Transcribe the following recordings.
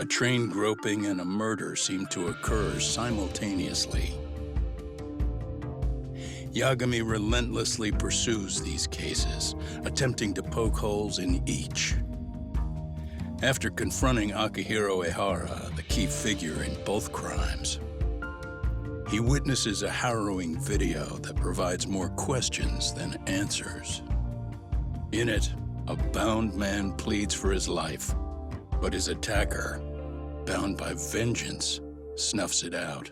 A train groping and a murder seem to occur simultaneously. Yagami relentlessly pursues these cases, attempting to poke holes in each. After confronting Akihiro Ehara, the key figure in both crimes, he witnesses a harrowing video that provides more questions than answers. In it, a bound man pleads for his life, but his attacker, bound by vengeance, snuffs it out.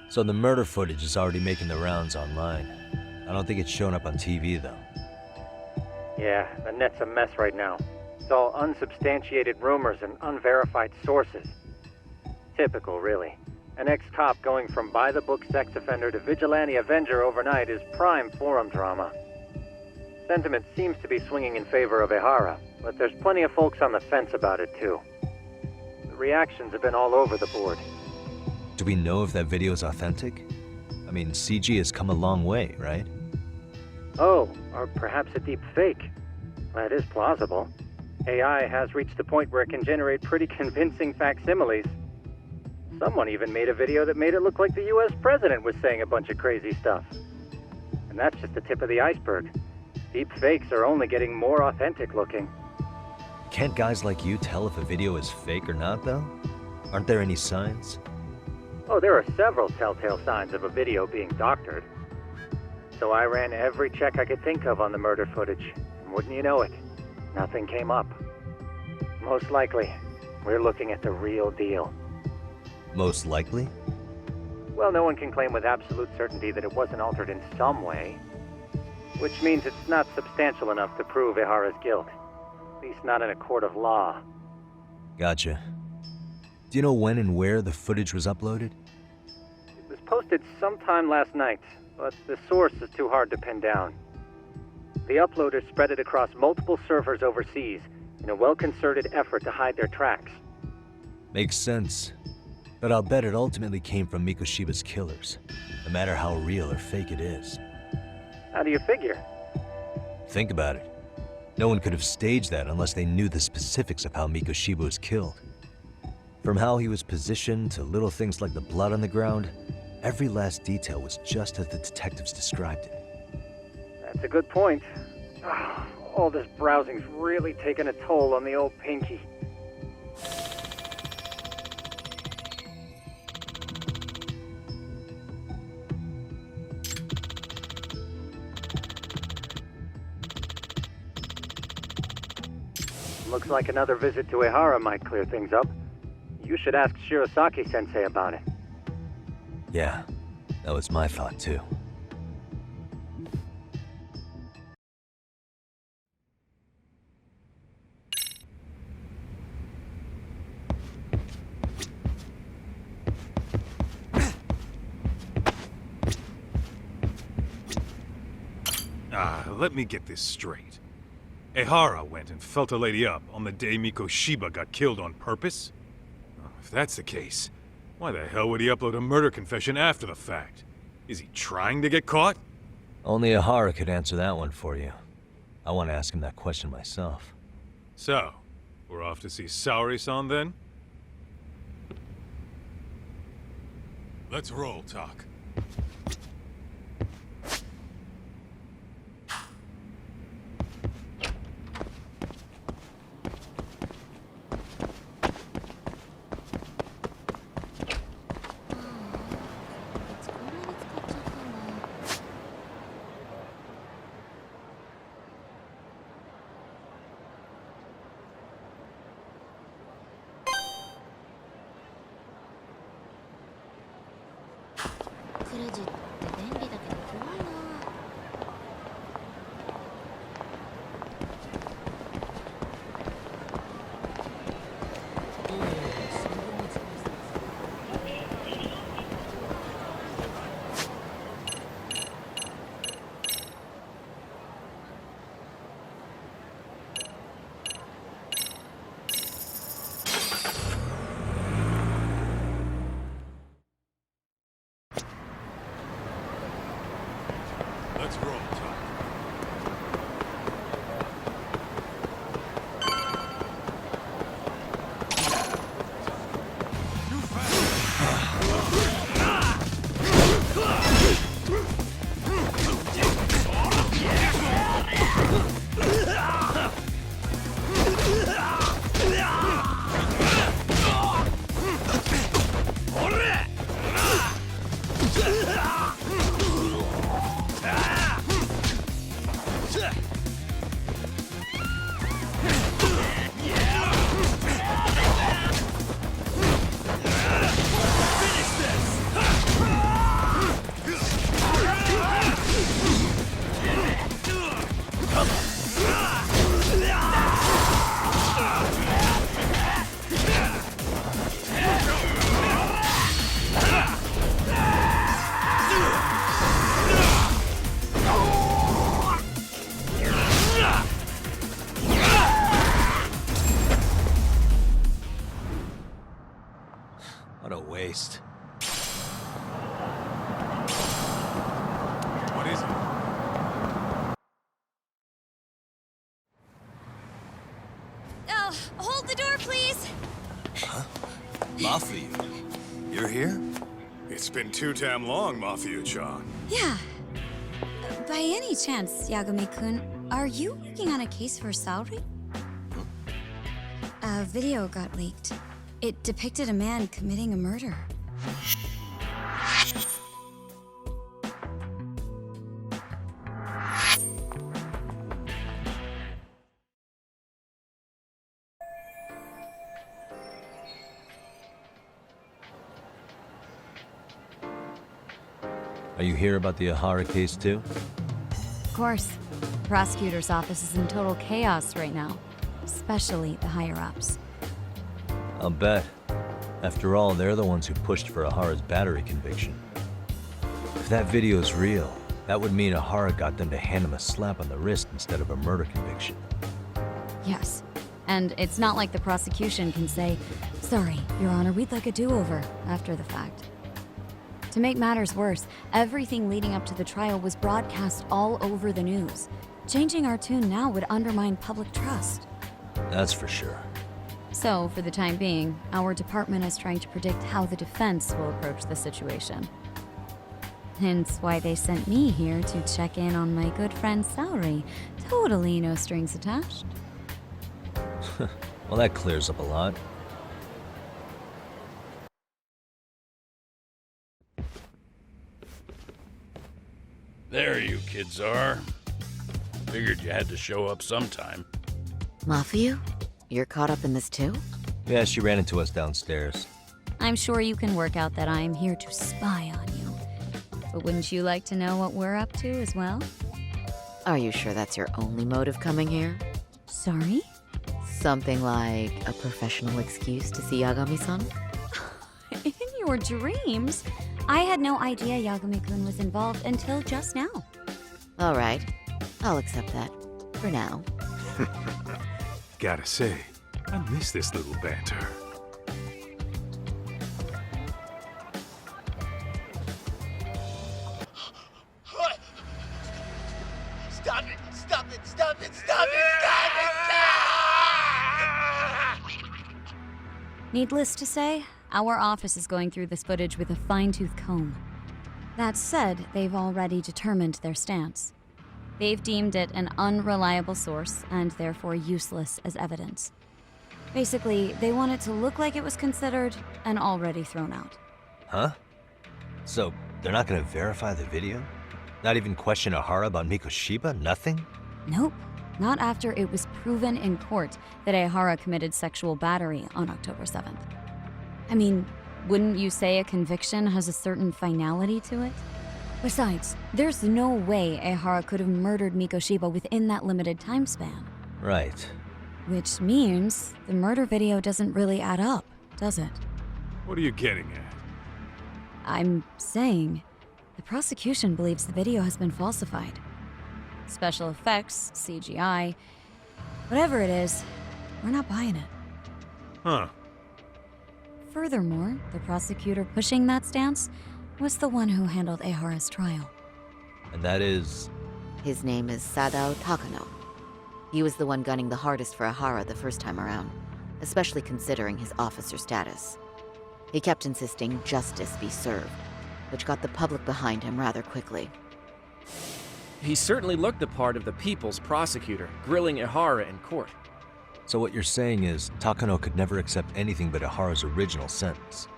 So the murder footage is already making the rounds online. I don't think it's showing up on TV, though. Yeah, the net's a mess right now. It's all unsubstantiated rumors and unverified sources. Typical, really. An ex-cop going from by-the-book sex offender to vigilante avenger overnight is prime forum drama. Sentiment seems to be swinging in favor of Ehara, but there's plenty of folks on the fence about it, too. The reactions have been all over the board. Do we know if that video is authentic? I mean, CG has come a long way, right? Oh, or perhaps a deep fake. That is plausible. AI has reached the point where it can generate pretty convincing facsimiles. Someone even made a video that made it look like the US president was saying a bunch of crazy stuff. And that's just the tip of the iceberg. Deep fakes are only getting more authentic looking. Can't guys like you tell if a video is fake or not, though? Aren't there any signs? Oh, there are several telltale signs of a video being doctored. So I ran every check I could think of on the murder footage, and wouldn't you know it, nothing came up. Most likely, we're looking at the real deal. Most likely? Well, no one can claim with absolute certainty that it wasn't altered in some way. Which means it's not substantial enough to prove Ehara's guilt. At least not in a court of law. Gotcha. Do you know when and where the footage was uploaded? It was posted sometime last night, but the source is too hard to pin down. The uploaders spread it across multiple servers overseas in a well-concerted effort to hide their tracks. Makes sense. But I'll bet it ultimately came from Mikoshiba's killers, no matter how real or fake it is. How do you figure? Think about it. No one could have staged that unless they knew the specifics of how Mikoshiba was killed. From how he was positioned to little things like the blood on the ground, every last detail was just as the detectives described it. That's a good point. All this browsing's really taken a toll on the old pinky. Looks like another visit to Ehara might clear things up. You should ask Shirosaki-sensei about it. Yeah, that was my thought too. Let me get this straight. Ehara went and felt a lady up on the day Mikoshiba got killed on purpose? If that's the case, why the hell would he upload a murder confession after the fact? Is he trying to get caught? Only Ehara could answer that one for you. I want to ask him that question myself. So, we're off to see Saori-san then? Let's roll, Tak. Let's roll, Tom. What a waste. What is it? Oh, hold the door, please. Mafia, you're here? It's been too damn long, Mafia-chan. Yeah. By any chance, Yagami-kun, are you working on a case for Saori? A video got leaked. It depicted a man committing a murder. Are you here about the Ahara case too? Of course. The prosecutor's office is in total chaos right now, especially the higher-ups. I'll bet. After all, they're the ones who pushed for Ahara's battery conviction. If that video's real, that would mean Ahara got them to hand him a slap on the wrist instead of a murder conviction. Yes. And it's not like the prosecution can say, "Sorry, Your Honor, we'd like a do-over," after the fact. To make matters worse, everything leading up to the trial was broadcast all over the news. Changing our tune now would undermine public trust. That's for sure. So, for the time being, our department is trying to predict how the defense will approach the situation. Hence why they sent me here to check in on my good friend Saori. Totally no strings attached. Well, that clears up a lot. There you kids are. Figured you had to show up sometime. Mafia? You're caught up in this too? Yeah, she ran into us downstairs. I'm sure you can work out that I'm here to spy on you. But wouldn't you like to know what we're up to as well? Are you sure that's your only motive coming here? Sorry? Something like a professional excuse to see Yagami-san? In your dreams? I had no idea Yagami-kun was involved until just now. All right, I'll accept that. For now. Gotta say, I miss this little banter. Stop it! Stop it! Stop it! Stop it! Stop it! Needless to say, our office is going through this footage with a fine-tooth comb. That said, they've already determined their stance. They've deemed it an unreliable source and therefore useless as evidence. Basically, they want it to look like it was considered and already thrown out. Huh? So, they're not gonna verify the video? Not even question Ahara about Mikoshiba? Nothing? Nope. Not after it was proven in court that Ahara committed sexual battery on October 7th. I mean, wouldn't you say a conviction has a certain finality to it? Besides, there's no way Ahara could have murdered Mikoshiba within that limited time span. Right. Which means the murder video doesn't really add up, does it? What are you getting at? I'm saying the prosecution believes the video has been falsified. Special effects, CGI, whatever it is, we're not buying it. Huh. Furthermore, the prosecutor pushing that stance was the one who handled Ahara's trial. And that is His name is Sadao Takano. He was the one gunning the hardest for Ihara the first time around, especially considering his officer status. He kept insisting justice be served, which got the public behind him rather quickly. He certainly looked the part of the people's prosecutor, grilling Ihara in court. So what you're saying is, Takano could never accept anything but Ihara's original sentence.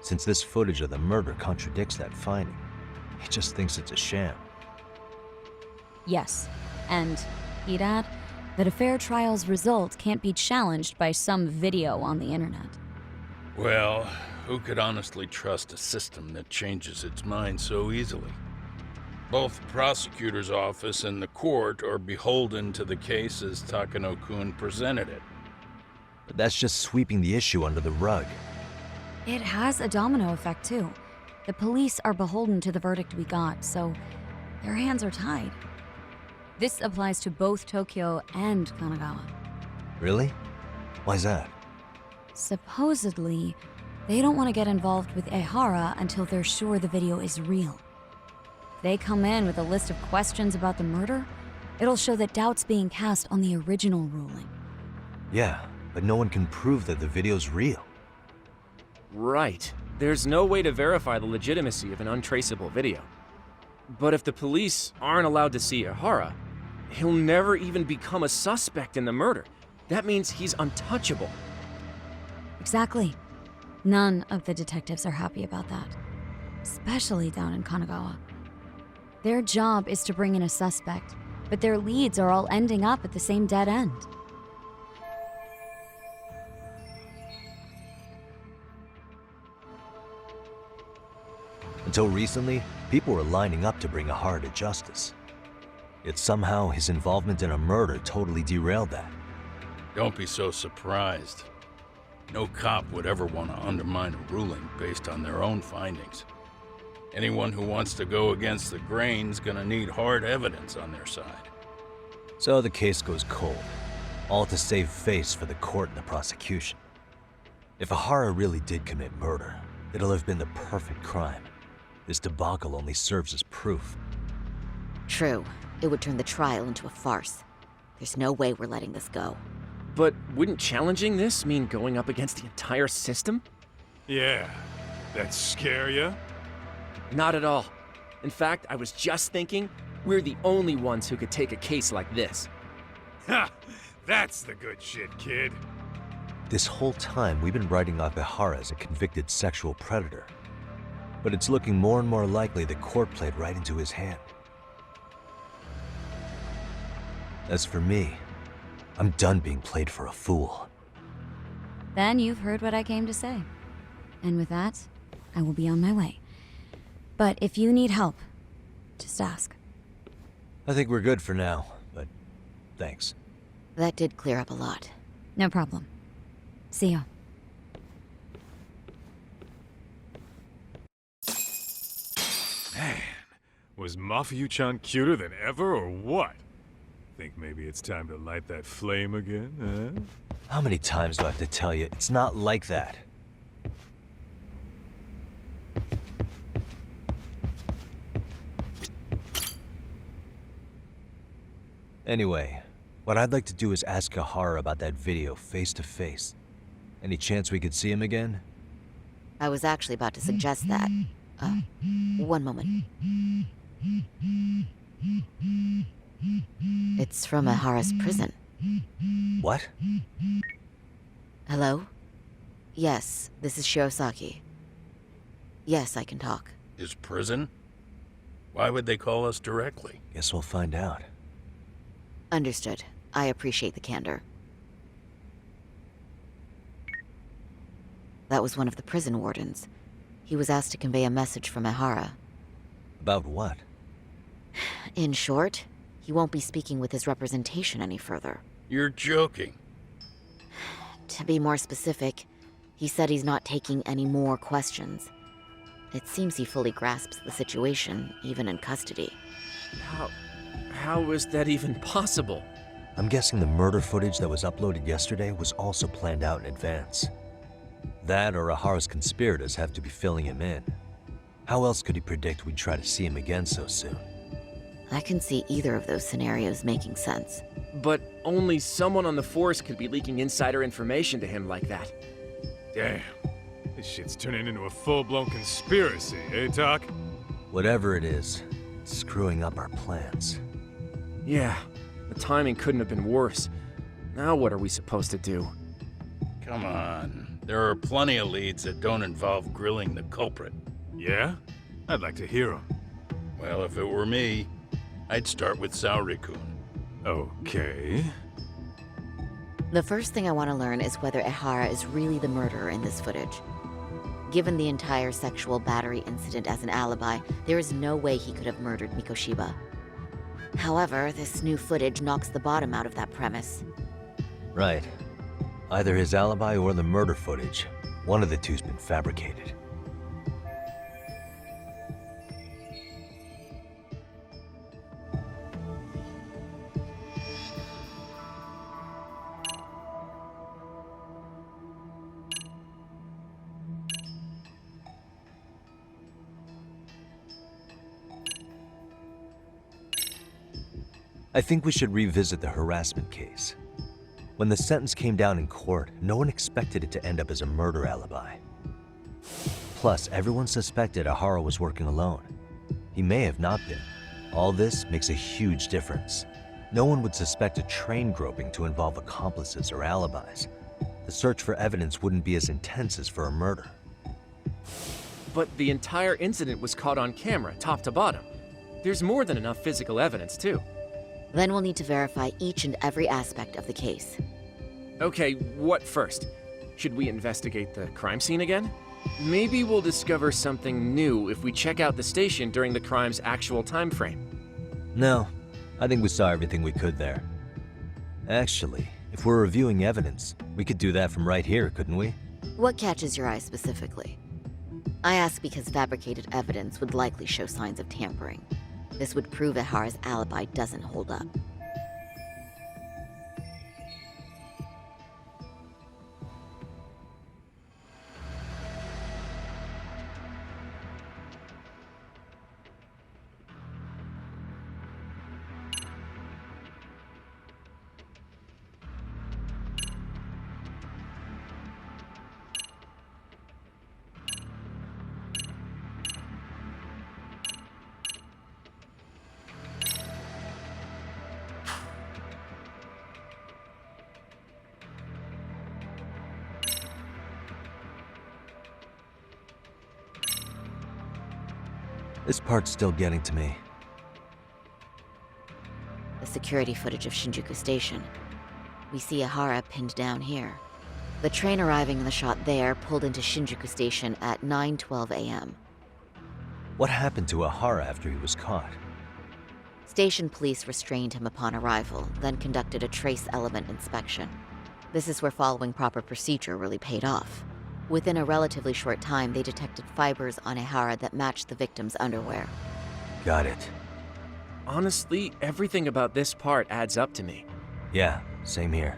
Since this footage of the murder contradicts that finding, he just thinks it's a sham. Yes, and he'd add that a fair trial's result can't be challenged by some video on the internet. Well, who could honestly trust a system that changes its mind so easily? Both the prosecutor's office and the court are beholden to the case as Takano-kun presented it. But that's just sweeping the issue under the rug. It has a domino effect, too. The police are beholden to the verdict we got, so their hands are tied. This applies to both Tokyo and Kanagawa. Really? Why's that? Supposedly, they don't want to get involved with Ihara until they're sure the video is real. If they come in with a list of questions about the murder, it'll show that doubt's being cast on the original ruling. Yeah, but no one can prove that the video's real. Right. There's no way to verify the legitimacy of an untraceable video. But if the police aren't allowed to see Ihara, he'll never even become a suspect in the murder. That means he's untouchable. Exactly. None of the detectives are happy about that. Especially down in Kanagawa. Their job is to bring in a suspect, but their leads are all ending up at the same dead end. Until recently, people were lining up to bring Ihara to justice. Yet somehow his involvement in a murder totally derailed that. Don't be so surprised. No cop would ever want to undermine a ruling based on their own findings. Anyone who wants to go against the grain's gonna need hard evidence on their side. So the case goes cold, all to save face for the court and the prosecution. If Ihara really did commit murder, it'll have been the perfect crime. This debacle only serves as proof. True. It would turn the trial into a farce. There's no way we're letting this go. But wouldn't challenging this mean going up against the entire system? Yeah, that scare ya? Not at all. In fact, I was just thinking, we're the only ones who could take a case like this. Ha! That's the good shit, kid. This whole time, we've been writing off Ihara as a convicted sexual predator. But it's looking more and more likely the court played right into his hand. As for me, I'm done being played for a fool. Then you've heard what I came to say. And with that, I will be on my way. But if you need help, just ask. I think we're good for now, but thanks. That did clear up a lot. No problem. See ya. Man, was Mafuyu-chan cuter than ever or what? Think maybe it's time to light that flame again, huh? How many times do I have to tell you, it's not like that? Anyway, what I'd like to do is ask Ihara about that video face to face. Any chance we could see him again? I was actually about to suggest that. One moment. It's from Ihara's prison. What? Hello? Yes, this is Shirosaki. Yes, I can talk. His prison? Why would they call us directly? Guess we'll find out. Understood. I appreciate the candor. That was one of the prison wardens. He was asked to convey a message from Ihara. About what? In short, he won't be speaking with his representation any further. You're joking. To be more specific, he said he's not taking any more questions. It seems he fully grasps the situation, even in custody. How is that even possible? I'm guessing the murder footage that was uploaded yesterday was also planned out in advance. That or Ihara's conspirators have to be filling him in. How else could he predict we'd try to see him again so soon? I can see either of those scenarios making sense. But only someone on the force could be leaking insider information to him like that. Damn. This shit's turning into a full-blown conspiracy, eh, Tak? Whatever it is, it's screwing up our plans. Yeah, the timing couldn't have been worse. Now what are we supposed to do? Come on. There are plenty of leads that don't involve grilling the culprit. Yeah? I'd like to hear them. Well, if it were me, I'd start with Saori-kun. Okay. The first thing I want to learn is whether Ehara is really the murderer in this footage. Given the entire sexual battery incident as an alibi, there is no way he could have murdered Mikoshiba. However, this new footage knocks the bottom out of that premise. Right. Either his alibi or the murder footage. One of the two's been fabricated. I think we should revisit the harassment case. When the sentence came down in court, no one expected it to end up as a murder alibi. Plus, everyone suspected Ehara was working alone. He may have not been. All this makes a huge difference. No one would suspect a train groping to involve accomplices or alibis. The search for evidence wouldn't be as intense as for a murder. But the entire incident was caught on camera, top to bottom. There's more than enough physical evidence, too. Then we'll need to verify each and every aspect of the case. Okay, what first? Should we investigate the crime scene again? Maybe we'll discover something new if we check out the station during the crime's actual time frame. No, I think we saw everything we could there. Actually, if we're reviewing evidence, we could do that from right here, couldn't we? What catches your eye specifically? I ask because fabricated evidence would likely show signs of tampering. This would prove Ehara's alibi doesn't hold up. This part's still getting to me. The security footage of Shinjuku Station. We see Ehara pinned down here. The train arriving in the shot there pulled into Shinjuku Station at 9:12 a.m. What happened to Ehara after he was caught? Station police restrained him upon arrival, then conducted a trace element inspection. This is where following proper procedure really paid off. Within a relatively short time, they detected fibers on Ehara that matched the victim's underwear. Got it. Honestly, everything about this part adds up to me. Yeah, same here.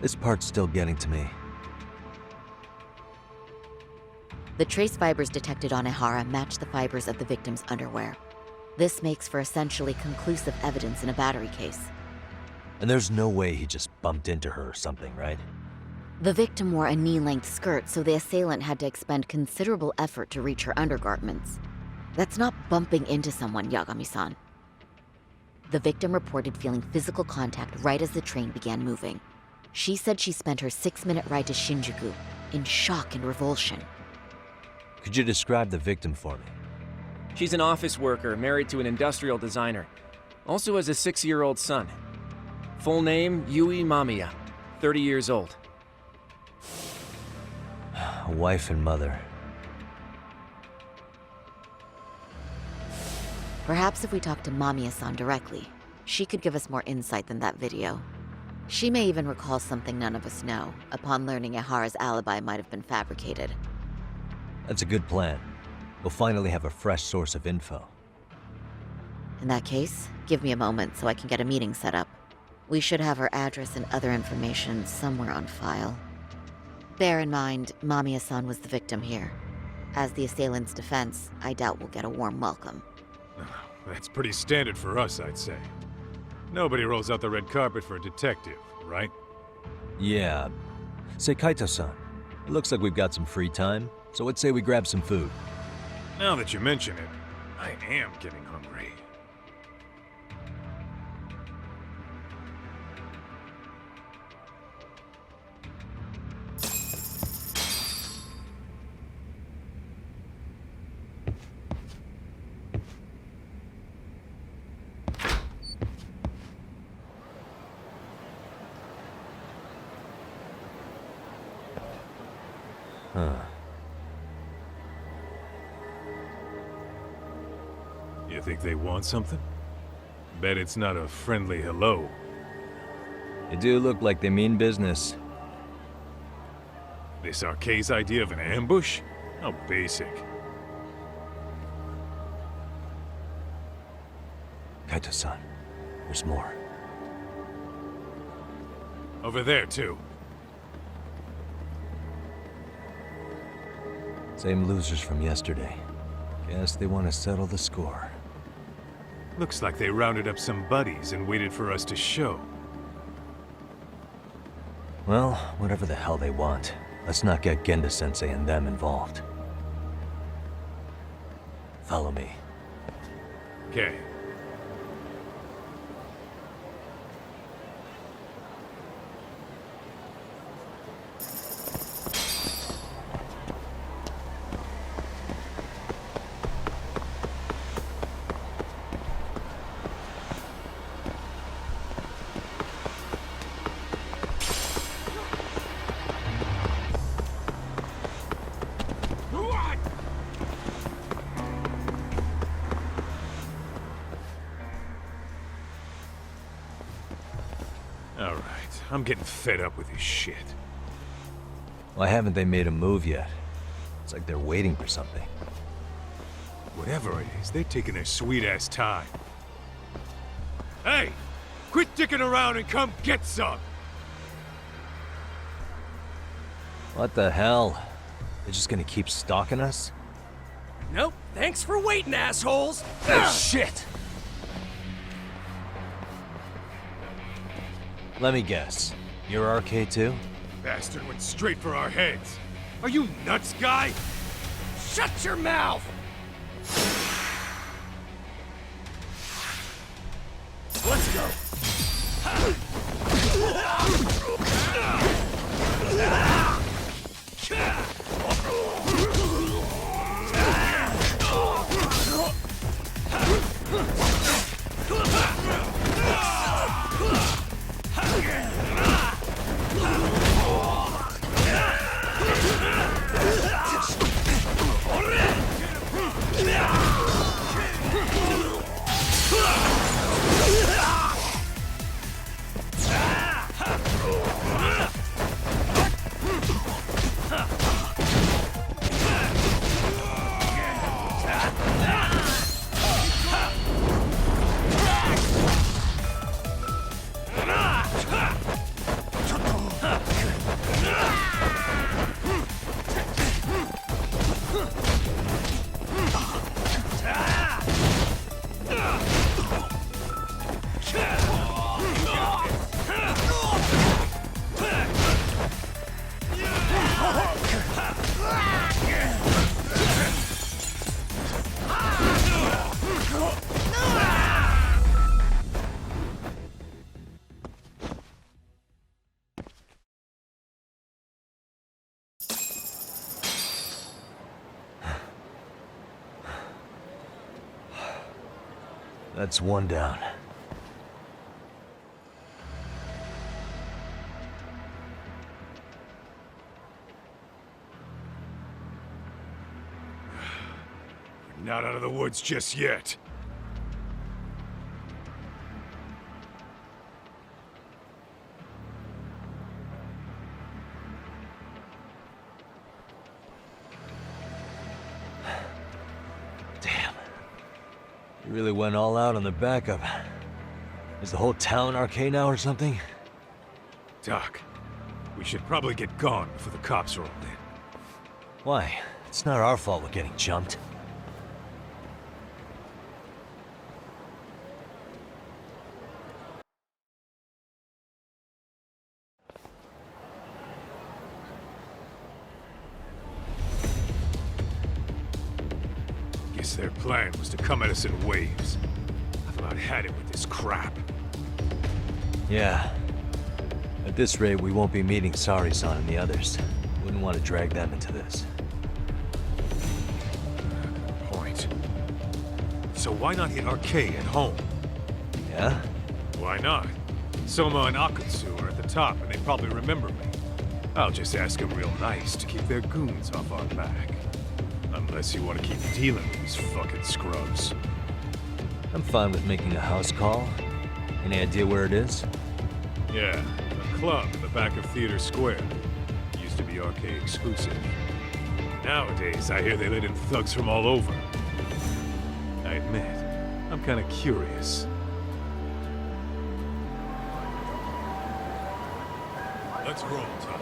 This part's still getting to me. The trace fibers detected on Ehara match the fibers of the victim's underwear. This makes for essentially conclusive evidence in a battery case. And there's no way he just bumped into her or something, right? The victim wore a knee-length skirt, so the assailant had to expend considerable effort to reach her undergarments. That's not bumping into someone, Yagami-san. The victim reported feeling physical contact right as the train began moving. She said she spent her 6-minute ride to Shinjuku in shock and revulsion. Could you describe the victim for me? She's an office worker married to an industrial designer. Also has a 6-year-old son. Full name, Yui Mamiya, 30 years old. A wife and mother. Perhaps if we talk to Mamiya-san directly, she could give us more insight than that video. She may even recall something none of us know, upon learning Ehara's alibi might have been fabricated. That's a good plan. We'll finally have a fresh source of info. In that case, give me a moment so I can get a meeting set up. We should have her address and other information somewhere on file. Bear in mind, Mamiya-san was the victim here. As the assailant's defense, I doubt we'll get a warm welcome. That's pretty standard for us, I'd say. Nobody rolls out the red carpet for a detective, right? Yeah. Say, Kaito-san, it looks like we've got some free time, so let's say we grab some food. Now that you mention it, I am getting hungry. Huh. You think they want something? Bet it's not a friendly hello. They do look like they mean business. This RK's idea of an ambush? How basic. Kaito-san, there's more. Over there, too. Same losers from yesterday. Guess they want to settle the score. Looks like they rounded up some buddies and waited for us to show. Well, whatever the hell they want, let's not get Genda-sensei and them involved. Follow me. Okay. Alright, I'm getting fed up with this shit. Why haven't they made a move yet? It's like they're waiting for something. Whatever it is, they're taking their sweet-ass time. Hey! Quit dicking around and come get some! What the hell? They're just gonna keep stalking us? Nope. Thanks for waiting, assholes. Shit! Let me guess. You're RK too? Bastard went straight for our heads. Are you nuts, guy? Shut your mouth. Let's go. That's one down. We're not out of the woods just yet. really went all out on the backup. Is the whole town RK now or something? Doc, we should probably get gone before the cops roll in. Why? It's not our fault we're getting jumped. Guess their plan was to come at us in waves. I've about had it with this crap. Yeah. At this rate, we won't be meeting Sari-san and the others. Wouldn't want to drag them into this. Point. So why not hit RK at home? Yeah? Why not? Soma and Akutsu are at the top, and they probably remember me. I'll just ask them real nice to keep their goons off our back. Unless you want to keep dealing with these fucking scrubs. I'm fine with making a house call. Any idea where it is? Yeah, a club in the back of Theater Square. Used to be RK exclusive. Nowadays, I hear they let in thugs from all over. I admit, I'm kinda curious. Let's roll, Tom.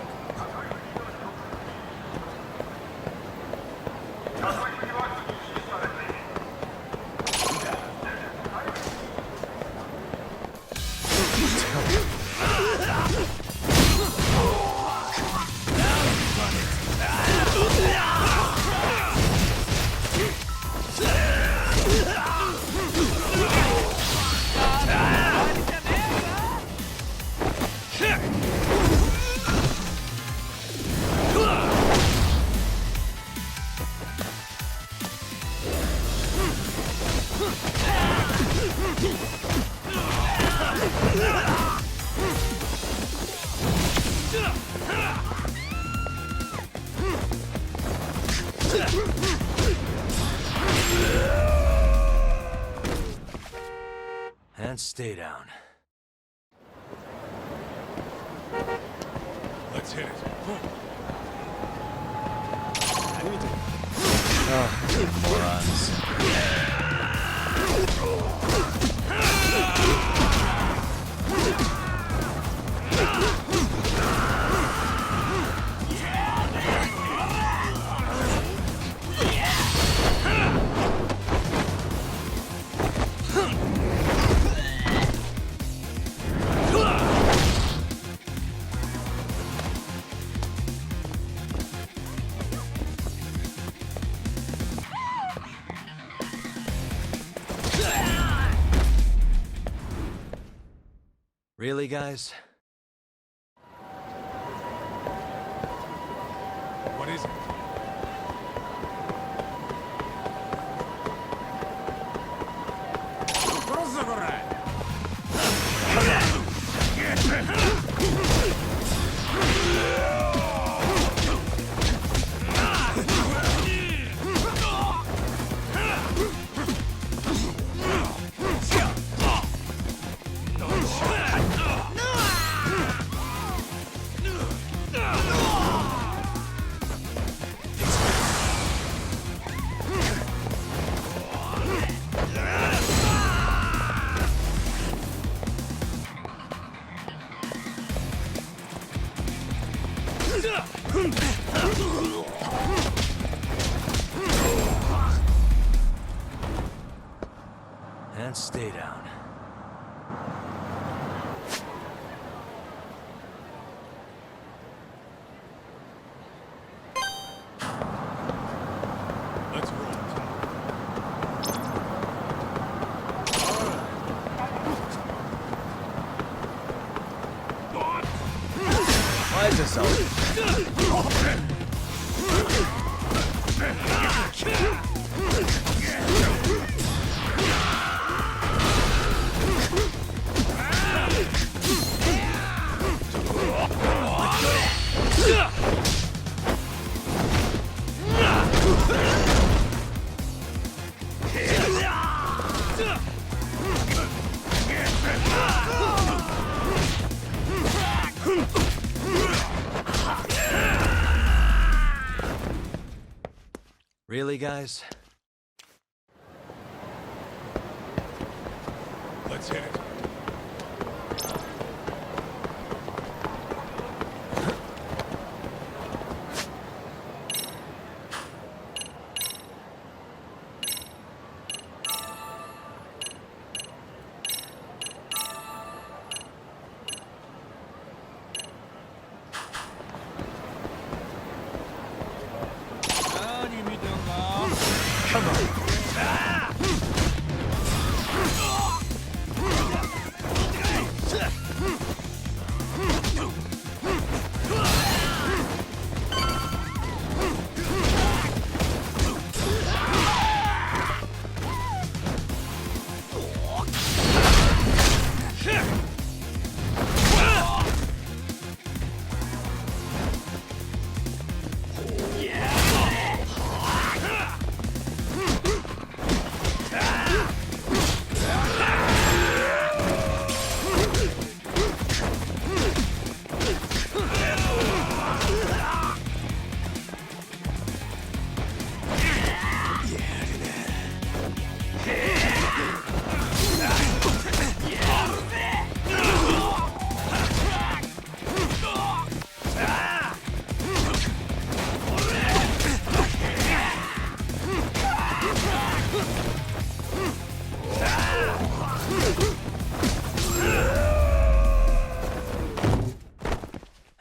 And stay down. Let's hit it. Oh, morons. Really, guys? What is it? And stay down. Let's roll. Why is this so? Really, guys? Let's hit it.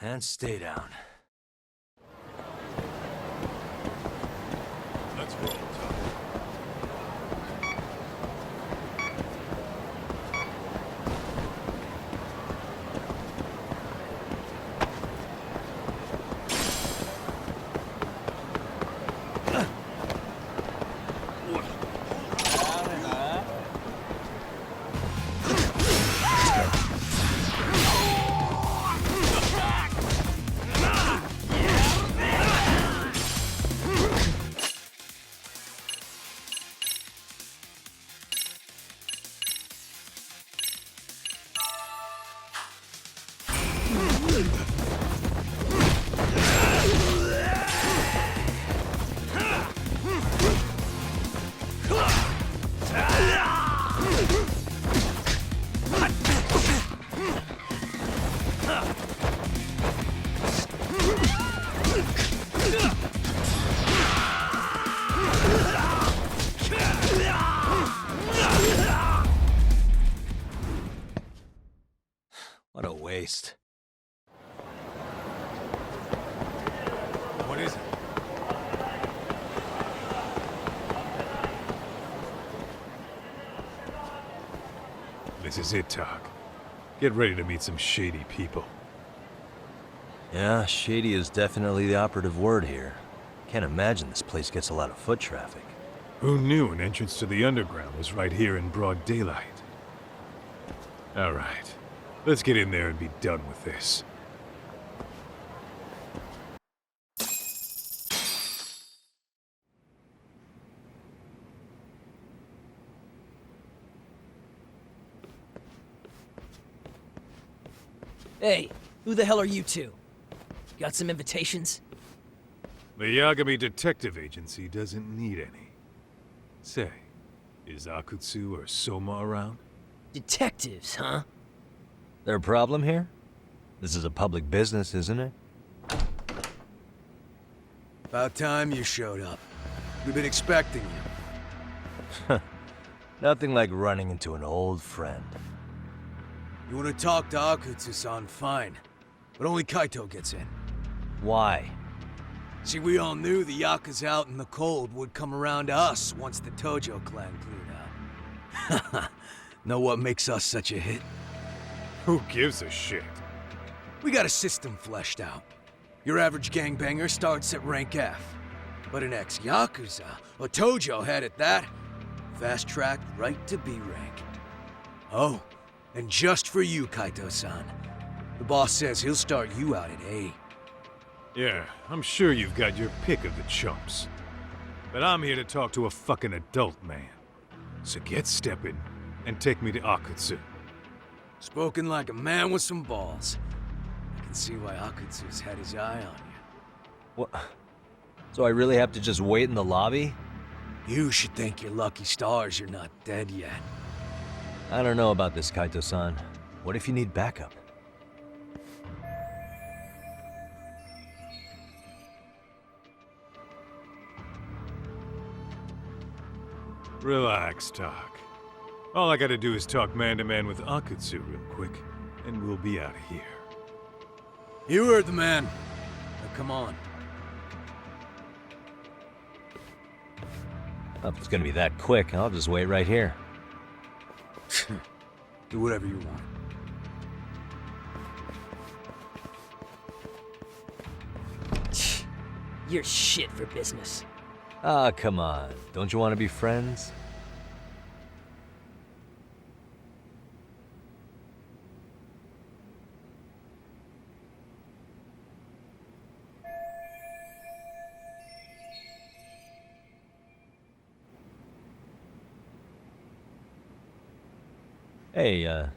And stay down. Let's roll, Tom. What a waste. What is it? This is it, Tak. Get ready to meet some shady people. Yeah, shady is definitely the operative word here. Can't imagine this place gets a lot of foot traffic. Who knew an entrance to the underground was right here in broad daylight? All right, let's get in there and be done with this. Hey, who the hell are you two? Got some invitations? The Yagami Detective Agency doesn't need any. Say, is Akutsu or Soma around? Detectives, huh? There a problem here? This is a public business, isn't it? About time you showed up. We've been expecting you. Nothing like running into an old friend. You want to talk to Akutsu-san, fine. But only Kaito gets in. Why? See, we all knew the Yakuza out in the cold would come around to us once the Tojo clan cleared out. Know what makes us such a hit? Who gives a shit? We got a system fleshed out. Your average gangbanger starts at rank F. But an ex-Yakuza, a Tojo head at that, fast-tracked right to B rank. Oh, and just for you, Kaito-san. The boss says he'll start you out at A. Yeah, I'm sure you've got your pick of the chumps. But I'm here to talk to a fucking adult man. So get stepping and take me to Akutsu. Spoken like a man with some balls. I can see why Akutsu's had his eye on you. What? So I really have to just wait in the lobby? You should thank your lucky stars you're not dead yet. I don't know about this, Kaito-san. What if you need backup? Relax, Tak. All I gotta do is talk man-to-man with Akutsu real quick, and we'll be out of here. You heard the man. Now come on. If it's gonna be that quick, I'll just wait right here. Do whatever you want. You're shit for business. Ah, come on. Don't you want to be friends? Hey,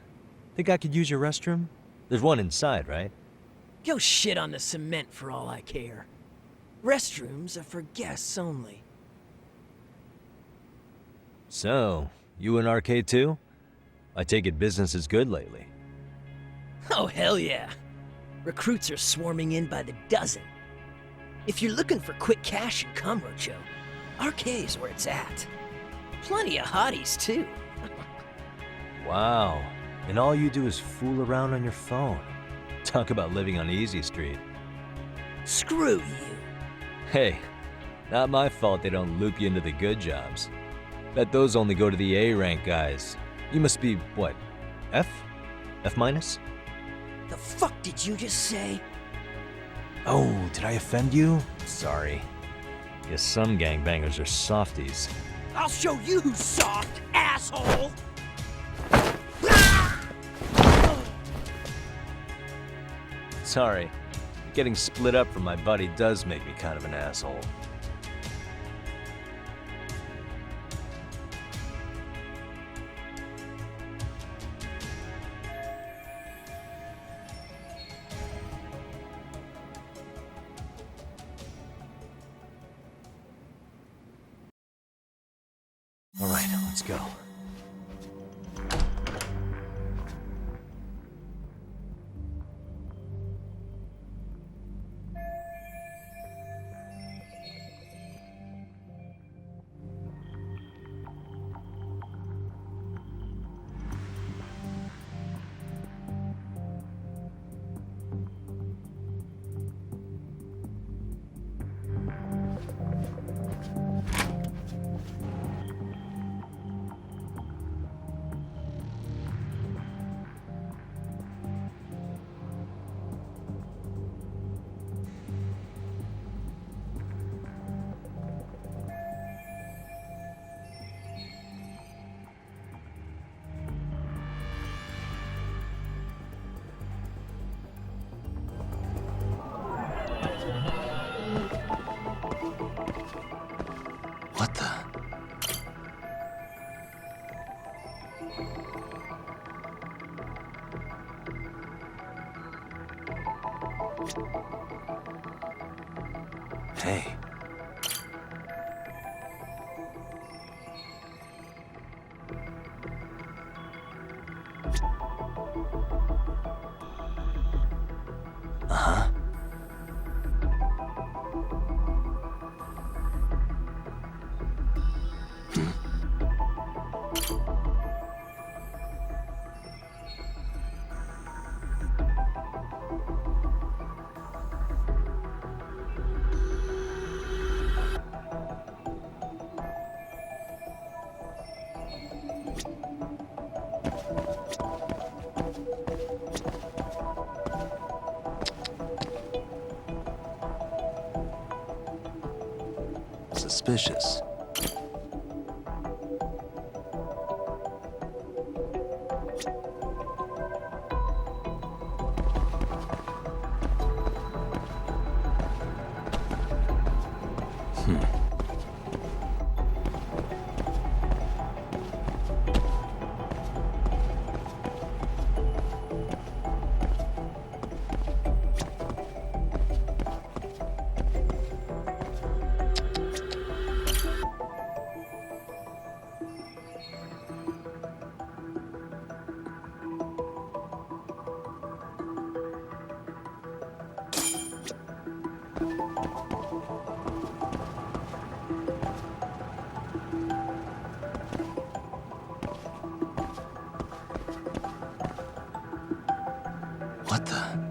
think I could use your restroom? There's one inside, right? Go shit on the cement for all I care. Restrooms are for guests only. So, you in RK too? I take it business is good lately. Oh, hell yeah. Recruits are swarming in by the dozen. If you're looking for quick cash and Kamurocho, RK's where it's at. Plenty of hotties, too. Wow. And all you do is fool around on your phone. Talk about living on Easy Street. Screw you. Hey, not my fault they don't loop you into the good jobs. Bet those only go to the A-rank guys. You must be, what, F? F minus? The fuck did you just say? Oh, did I offend you? Sorry. Guess some gangbangers are softies. I'll show you who's soft, asshole! Sorry. Getting split up from my buddy does make me kind of an asshole. All right, let's go. What the? Hey. Uh-huh. Suspicious. What the?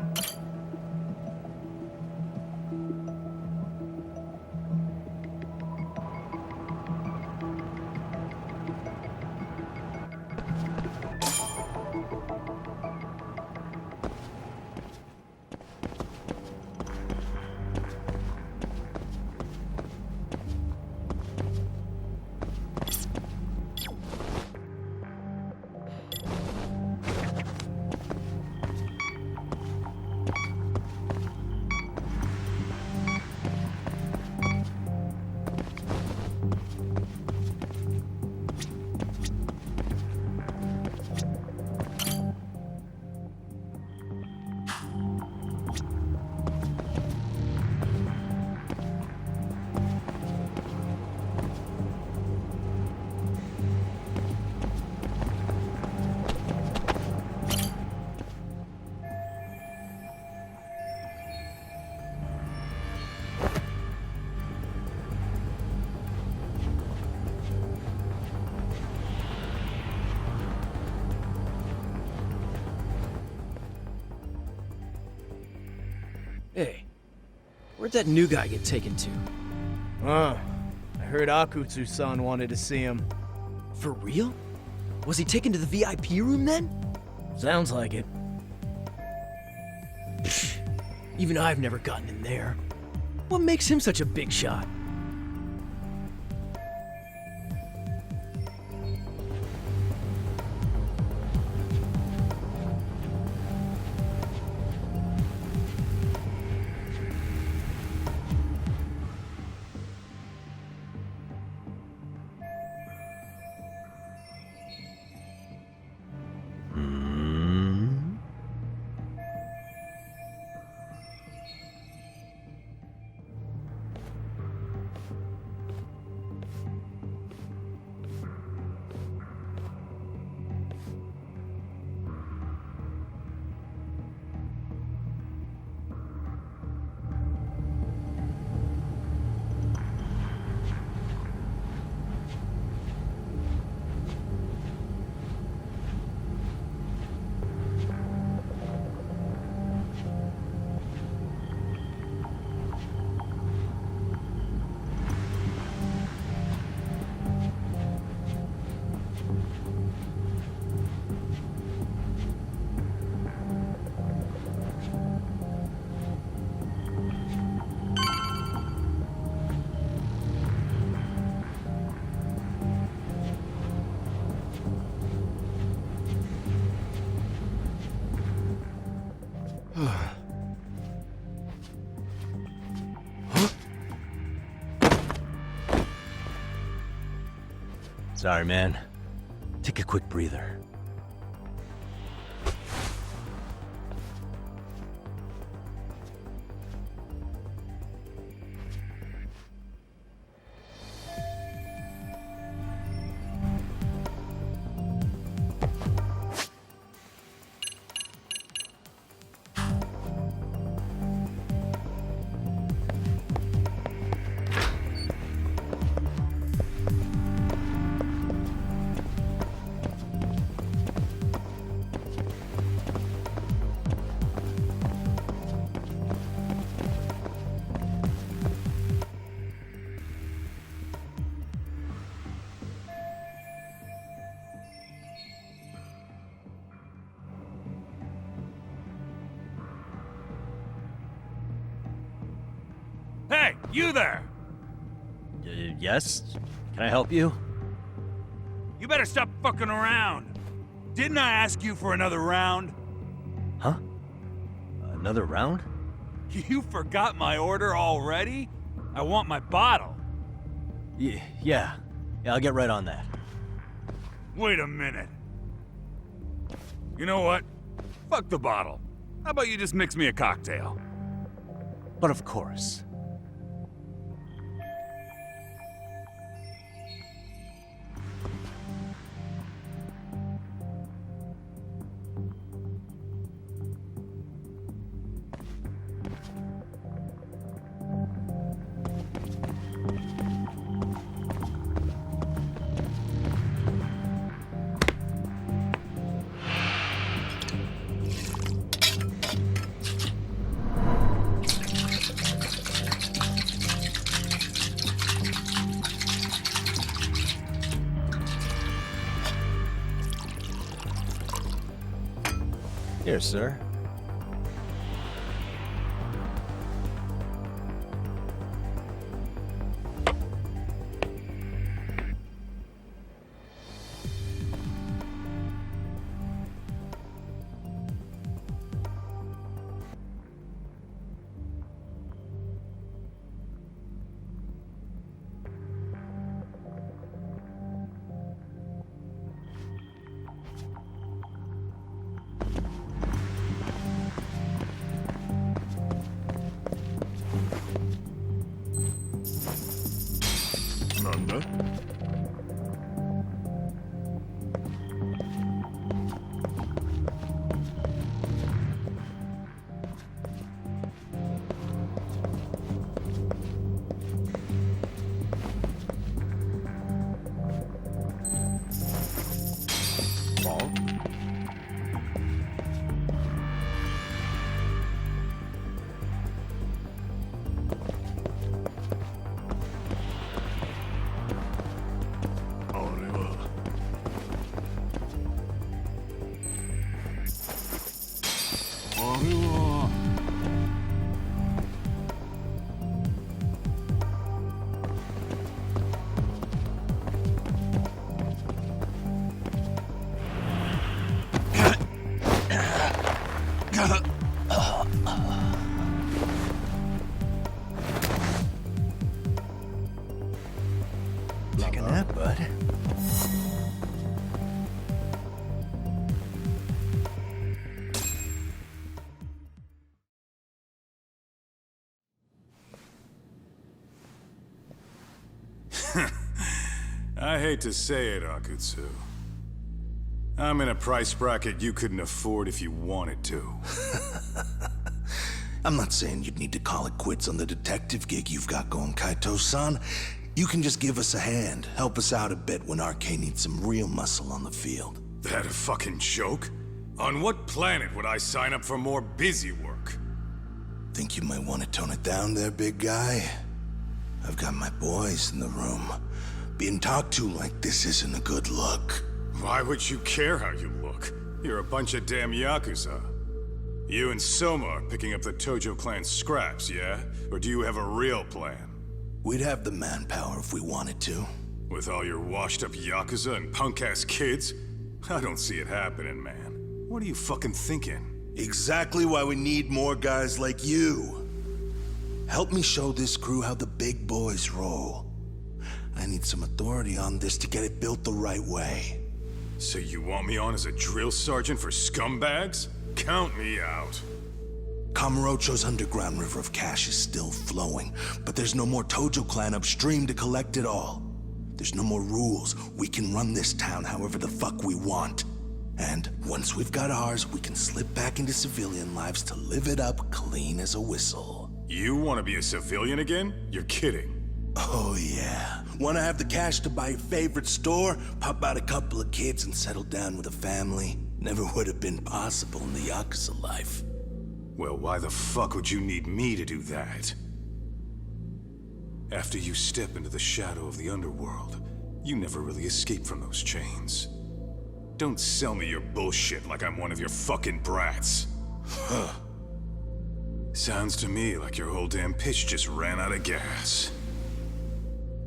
Hey, where'd that new guy get taken to? I heard Akutsu-san wanted to see him. For real? Was he taken to the VIP room then? Sounds like it. Psh, even I've never gotten in there. What makes him such a big shot? Sorry, man. Take a quick breather. Hey, you there! Yes? Can I help you? You better stop fucking around. Didn't I ask you for another round? Huh? Another round? You forgot my order already? I want my bottle. Yeah, I'll get right on that. Wait a minute. You know what? Fuck the bottle. How about you just mix me a cocktail? But of course. Here, sir. Taking that, bud. I hate to say it, Akutsu. I'm in a price bracket you couldn't afford if you wanted to. I'm not saying you'd need to call it quits on the detective gig you've got going, Kaito-san. You can just give us a hand, help us out a bit when RK needs some real muscle on the field. That a fucking joke? On what planet would I sign up for more busy work? Think you might want to tone it down there, big guy? I've got my boys in the room. Being talked to like this isn't a good look. Why would you care how you look? You're a bunch of damn Yakuza. You and Soma are picking up the Tojo clan scraps, yeah? Or do you have a real plan? We'd have the manpower if we wanted to. With all your washed-up Yakuza and punk-ass kids? I don't see it happening, man. What are you fucking thinking? Exactly why we need more guys like you. Help me show this crew how the big boys roll. I need some authority on this to get it built the right way. So you want me on as a drill sergeant for scumbags? Count me out. Kamurocho's underground river of cash is still flowing, but there's no more Tojo clan upstream to collect it all. There's no more rules. We can run this town however the fuck we want. And once we've got ours, we can slip back into civilian lives to live it up clean as a whistle. You want to be a civilian again? You're kidding. Oh yeah. Want to have the cash to buy your favorite store, pop out a couple of kids and settle down with a family? Never would have been possible in the Yakuza life. Well, why the fuck would you need me to do that? After you step into the shadow of the underworld, you never really escape from those chains. Don't sell me your bullshit like I'm one of your fucking brats. Huh. Sounds to me like your whole damn pitch just ran out of gas.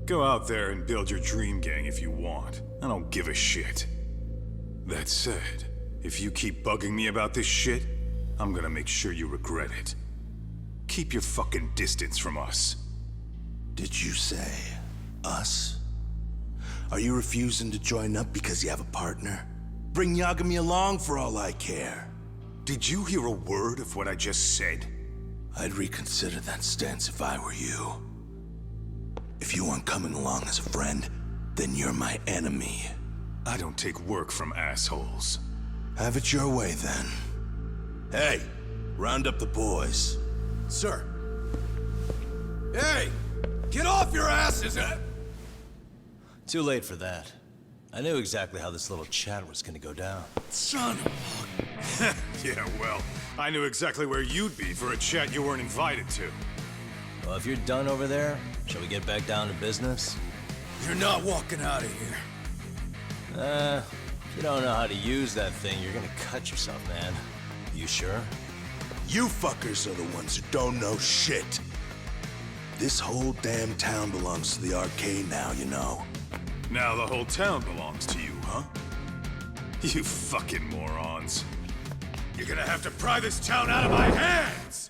Go out there and build your dream gang if you want. I don't give a shit. That said, if you keep bugging me about this shit, I'm gonna make sure you regret it. Keep your fucking distance from us. Did you say us? Are you refusing to join up because you have a partner? Bring Yagami along for all I care. Did you hear a word of what I just said? I'd reconsider that stance if I were you. If you aren't coming along as a friend, then you're my enemy. I don't take work from assholes. Have it your way, then. Hey, round up the boys. Sir. Hey! Get off your asses! Too late for that. I knew exactly how this little chat was gonna go down. Son of Yeah, well, I knew exactly where you'd be for a chat you weren't invited to. Well, if you're done over there, shall we get back down to business? You're not walking out of here. If you don't know how to use that thing, you're gonna cut yourself, man. You sure? You fuckers are the ones who don't know shit. This whole damn town belongs to the RK now, you know. Now the whole town belongs to you, huh? You fucking morons. You're gonna have to pry this town out of my hands!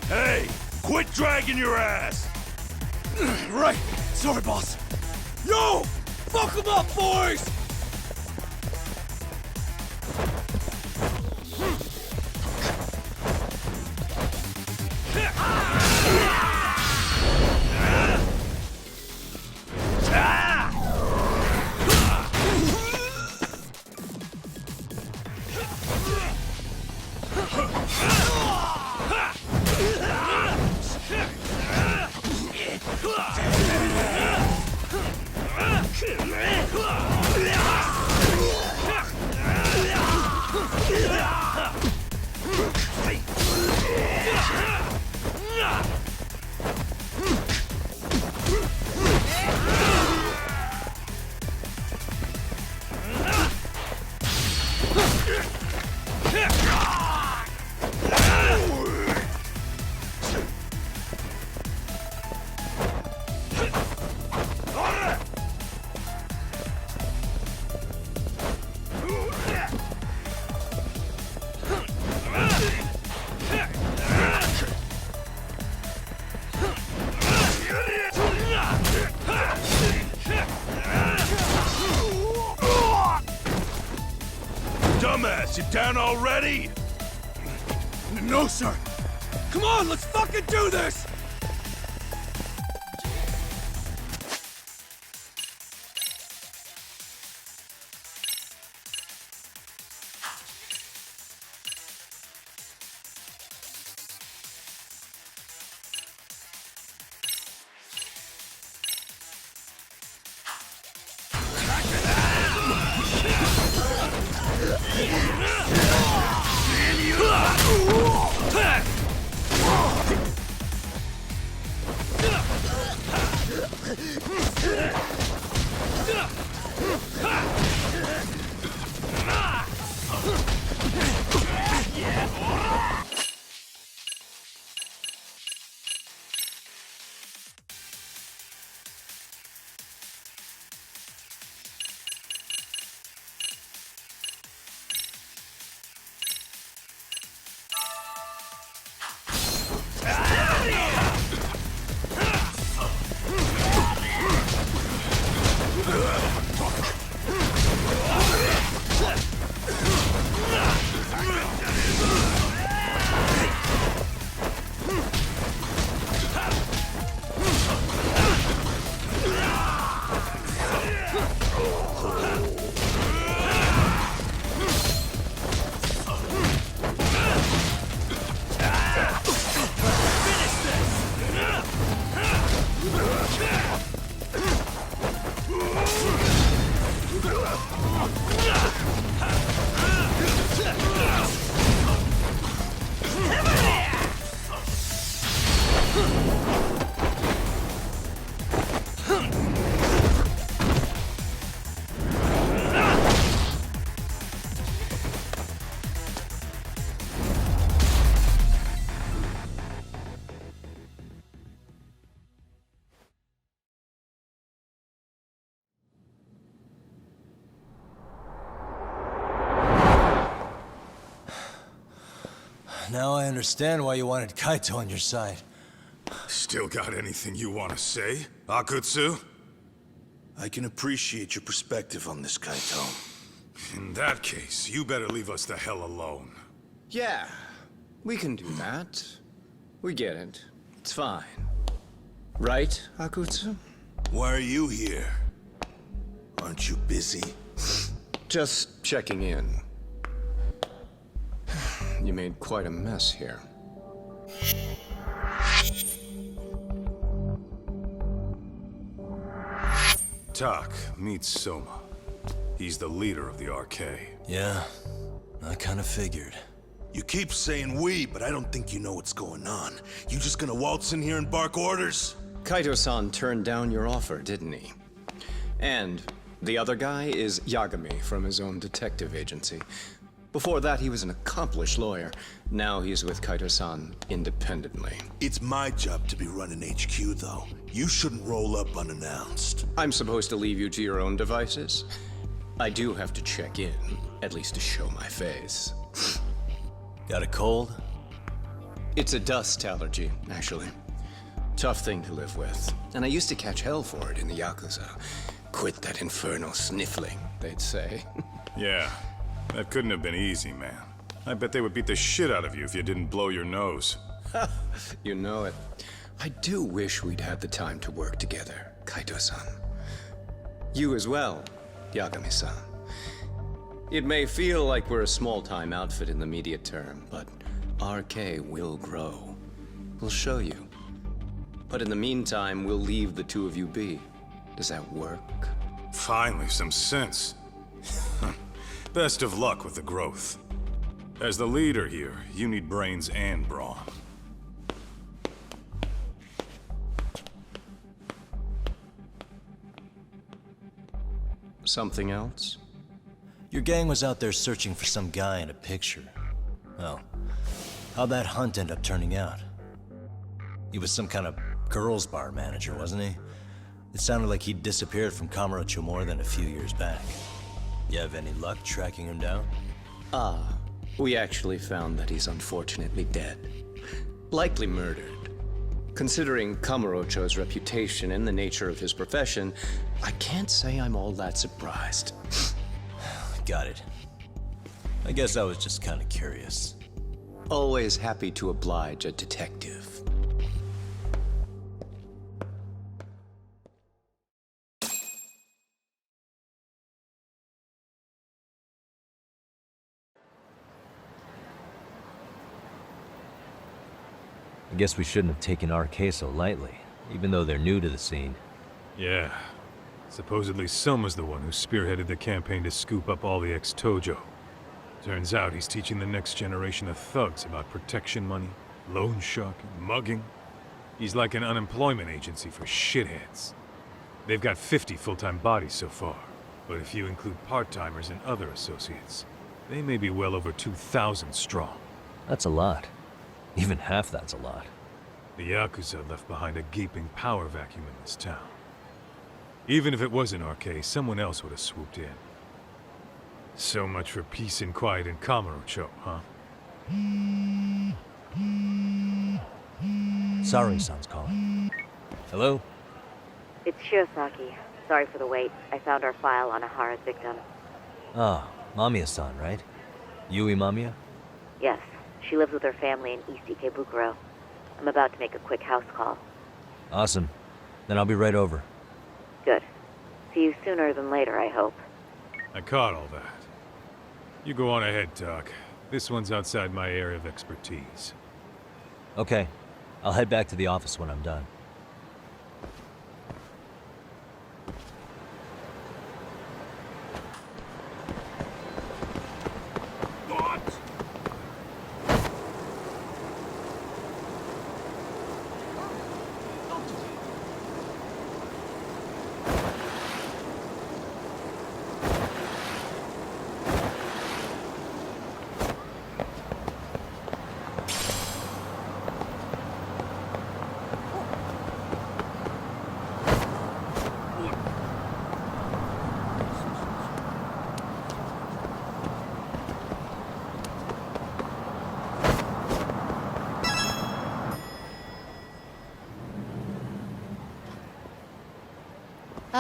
Hey, quit dragging your ass! Right. Sorry, boss. Yo! Fuck them up, boys! Dumbass, you down already? No, sir. Come on, let's fucking do this! Now I understand why you wanted Kaito on your side. Still got anything you want to say, Akutsu? I can appreciate your perspective on this, Kaito. In that case, you better leave us the hell alone. Yeah, we can do that. We get it. It's fine. Right, Akutsu? Why are you here? Aren't you busy? Just checking in. You made quite a mess here. Tak, meet Soma. He's the leader of the RK. Yeah, I kind of figured. You keep saying we, but I don't think you know what's going on. You just gonna waltz in here and bark orders? Kaito-san turned down your offer, didn't he? And the other guy is Yagami from his own detective agency. Before that, he was an accomplished lawyer. Now he's with Kaito-san independently. It's my job to be running HQ, though. You shouldn't roll up unannounced. I'm supposed to leave you to your own devices? I do have to check in, at least to show my face. Got a cold? It's a dust allergy, actually. Tough thing to live with. And I used to catch hell for it in the Yakuza. Quit that infernal sniffling, they'd say. Yeah, that couldn't have been easy, man. I bet they would beat the shit out of you if you didn't blow your nose. You know it. I do wish we'd had the time to work together, Kaito-san. You as well, Yagami-san. It may feel like we're a small-time outfit in the immediate term, but RK will grow. We'll show you. But in the meantime, we'll leave the two of you be. Does that work? Finally, some sense. Best of luck with the growth. As the leader here, you need brains and brawn. Something else? Your gang was out there searching for some guy in a picture. Well, how'd that hunt end up turning out? He was some kind of girls' bar manager, wasn't he? It sounded like he'd disappeared from Kamurocho more than a few years back. You have any luck tracking him down? We actually found that he's unfortunately dead. Likely murdered. Considering Kamurocho's reputation and the nature of his profession, I can't say I'm all that surprised. Got it. I guess I was just kind of curious. Always happy to oblige a detective. I guess we shouldn't have taken RK so lightly, even though they're new to the scene. Yeah. Supposedly Soma's the one who spearheaded the campaign to scoop up all the ex-Tojo. Turns out he's teaching the next generation of thugs about protection money, loan sharking, mugging. He's like an unemployment agency for shitheads. They've got 50 full-time bodies so far, but if you include part-timers and other associates, they may be well over 2,000 strong. That's a lot. Even half that's a lot. The Yakuza left behind a gaping power vacuum in this town. Even if it wasn't RK, someone else would have swooped in. So much for peace and quiet in Kamurocho, huh? Sorry-san's calling. Hello? It's Shiosaki. Sorry for the wait. I found our file on Ahara's victim. Ah, Mamiya-san, right? Yui Mamiya? Yes, she lives with her family in East Ikebukuro. I'm about to make a quick house call. Awesome. Then I'll be right over. Good. See you sooner than later, I hope. I caught all that. You go on ahead, Doc. This one's outside my area of expertise. Okay. I'll head back to the office when I'm done.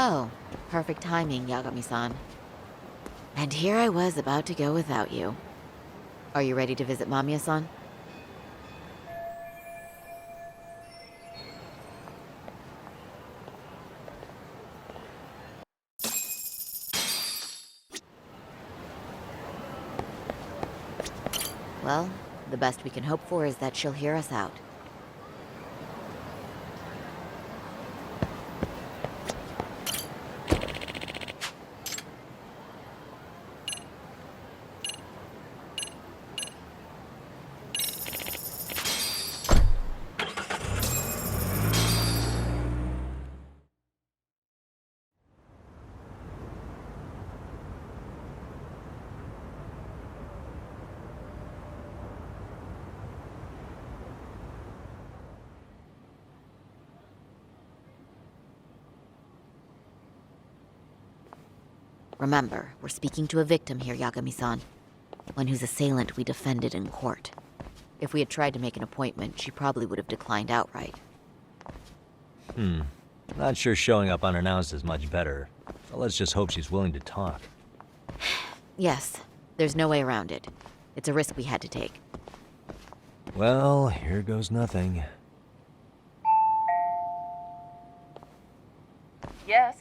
Oh, perfect timing, Yagami-san. And here I was about to go without you. Are you ready to visit Mamiya-san? Well, the best we can hope for is that she'll hear us out. Remember, we're speaking to a victim here, Yagami-san. One whose assailant we defended in court. If we had tried to make an appointment, she probably would have declined outright. Not sure showing up unannounced is much better. So let's just hope she's willing to talk. Yes, there's no way around it. It's a risk we had to take. Well, here goes nothing. Yes?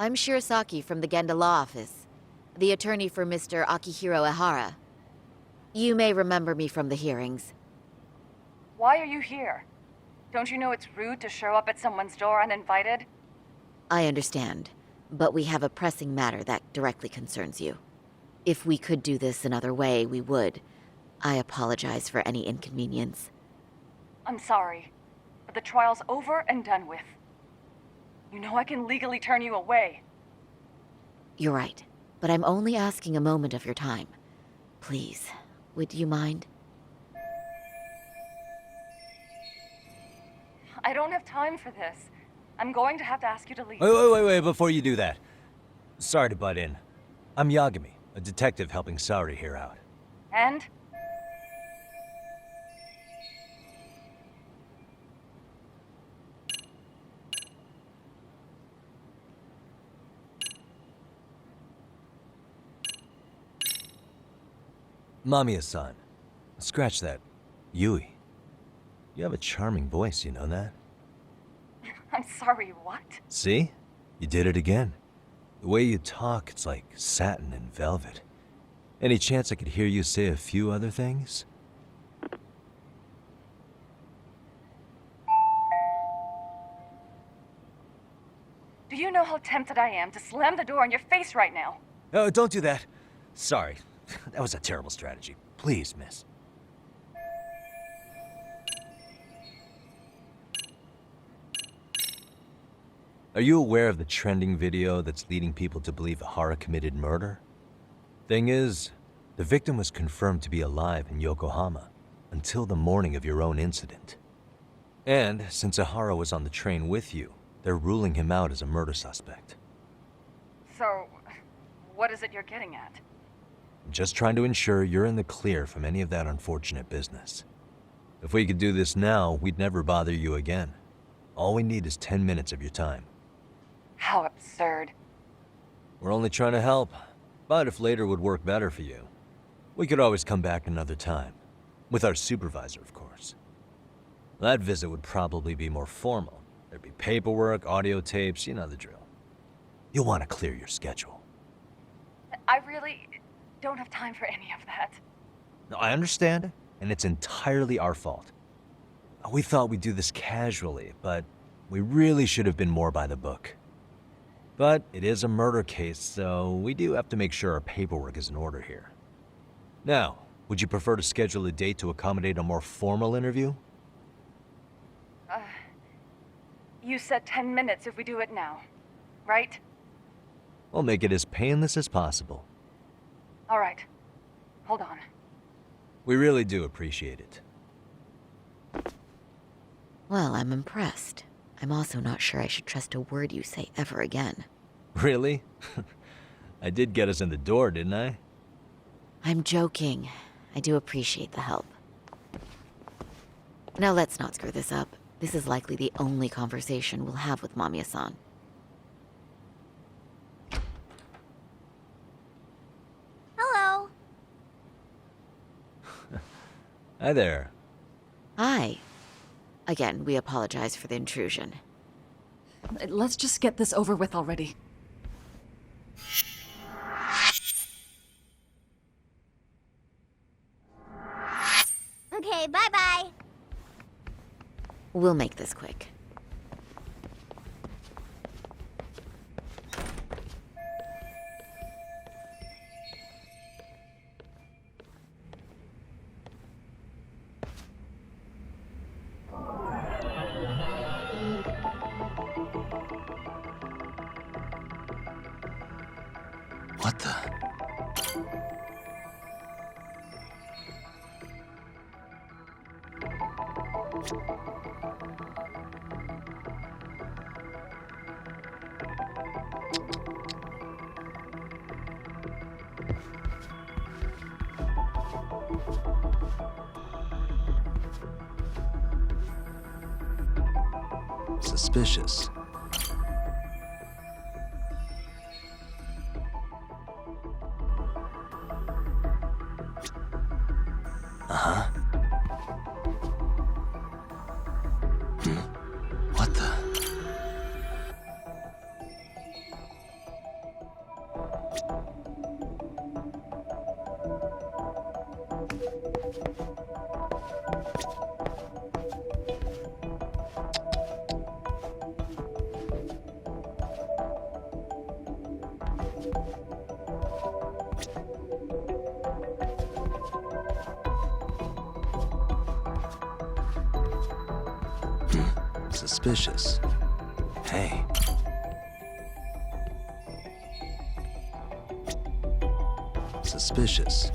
I'm Shirasaki from the Genda Law office, the attorney for Mr. Akihiro Ehara. You may remember me from the hearings. Why are you here? Don't you know it's rude to show up at someone's door uninvited? I understand, but we have a pressing matter that directly concerns you. If we could do this another way, we would. I apologize for any inconvenience. I'm sorry, but the trial's over and done with. You know I can legally turn you away. You're right, but I'm only asking a moment of your time. Please, would you mind? I don't have time for this. I'm going to have to ask you to leave. Wait, before you do that. Sorry to butt in. I'm Yagami, a detective helping Saori here out. And? Mamiya-san. Scratch that. Yui. You have a charming voice, you know that? I'm sorry, what? See? You did it again. The way you talk, it's like satin and velvet. Any chance I could hear you say a few other things? Do you know how tempted I am to slam the door in your face right now? Oh, don't do that. Sorry. That was a terrible strategy. Please, miss. Are you aware of the trending video that's leading people to believe Ehara committed murder? Thing is, the victim was confirmed to be alive in Yokohama until the morning of your own incident. And since Ehara was on the train with you, they're ruling him out as a murder suspect. So, what is it you're getting at? I'm just trying to ensure you're in the clear from any of that unfortunate business. If we could do this now, we'd never bother you again. All we need is 10 minutes of your time. How absurd. We're only trying to help, but if later would work better for you, we could always come back another time. With our supervisor, of course. That visit would probably be more formal. There'd be paperwork, audio tapes, you know the drill. You'll want to clear your schedule. I really don't have time for any of that. No, I understand, and it's entirely our fault. We thought we'd do this casually, but we really should have been more by the book. But it is a murder case, so we do have to make sure our paperwork is in order here. Now, would you prefer to schedule a date to accommodate a more formal interview? You said 10 minutes if we do it now, right? We'll make it as painless as possible. All right. Hold on. We really do appreciate it. Well, I'm impressed. I'm also not sure I should trust a word you say ever again. Really? I did get us in the door, didn't I? I'm joking. I do appreciate the help. Now let's not screw this up. This is likely the only conversation we'll have with Mamiya-san. Hi there. Hi. Again, we apologize for the intrusion. Let's just get this over with already. Okay, bye-bye. We'll make this quick. What the? Suspicious. Uh-huh. What the? Suspicious. Hey. Suspicious.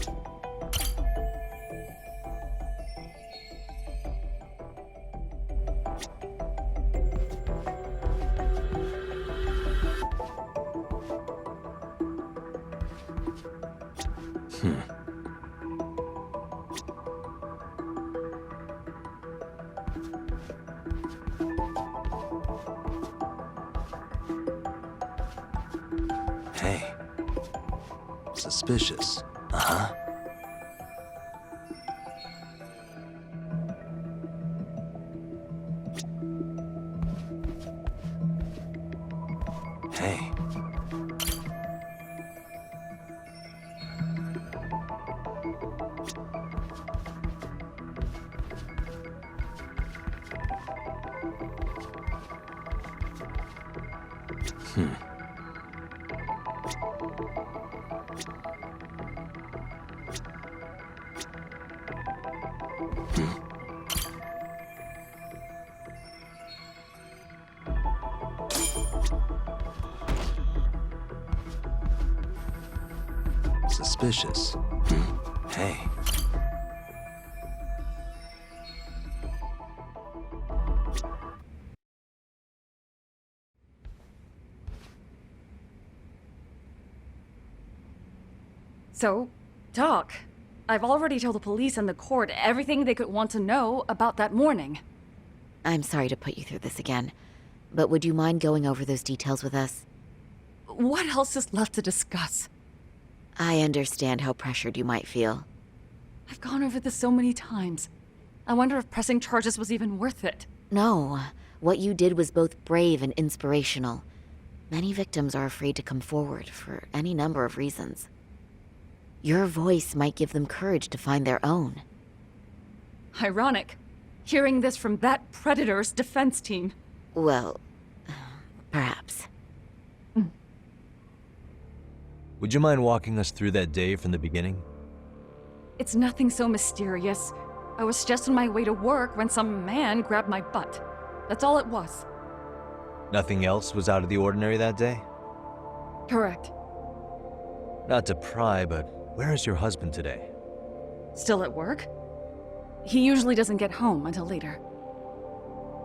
Hey. Suspicious. Uh-huh. Hey. Suspicious. Hey. So, Doc, I've already told the police and the court everything they could want to know about that morning. I'm sorry to put you through this again, but would you mind going over those details with us? What else is left to discuss? I understand how pressured you might feel. I've gone over this so many times. I wonder if pressing charges was even worth it. No, what you did was both brave and inspirational. Many victims are afraid to come forward for any number of reasons. Your voice might give them courage to find their own. Ironic, hearing this from that predator's defense team. Well, perhaps. Would you mind walking us through that day from the beginning? It's nothing so mysterious. I was just on my way to work when some man grabbed my butt. That's all it was. Nothing else was out of the ordinary that day? Correct. Not to pry, but where is your husband today? Still at work? He usually doesn't get home until later.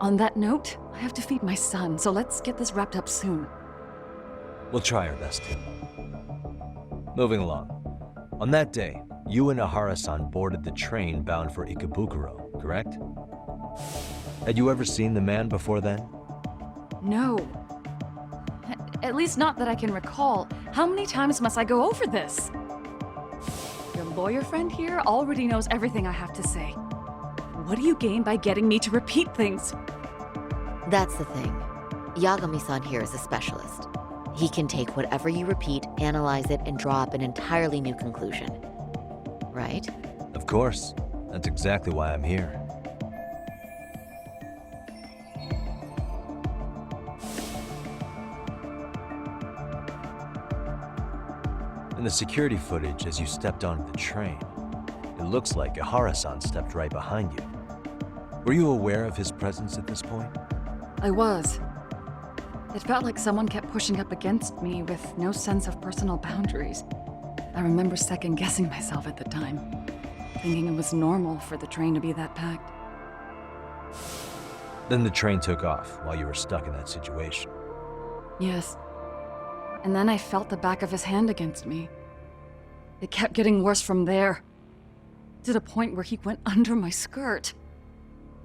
On that note, I have to feed my son, so let's get this wrapped up soon. We'll try our best to. Moving along. On that day, you and Ahara-san boarded the train bound for Ikebukuro, correct? Had you ever seen the man before then? No. At least not that I can recall. How many times must I go over this? Your lawyer friend here already knows everything I have to say. What do you gain by getting me to repeat things? That's the thing. Yagami-san here is a specialist. He can take whatever you repeat, analyze it, and draw up an entirely new conclusion. Right? Of course. That's exactly why I'm here. In the security footage as you stepped onto the train, it looks like Ihara-san stepped right behind you. Were you aware of his presence at this point? I was. It felt like someone kept pushing up against me with no sense of personal boundaries. I remember second-guessing myself at the time, thinking it was normal for the train to be that packed. Then the train took off while you were stuck in that situation. Yes. And then I felt the back of his hand against me. It kept getting worse from there, to the point where he went under my skirt.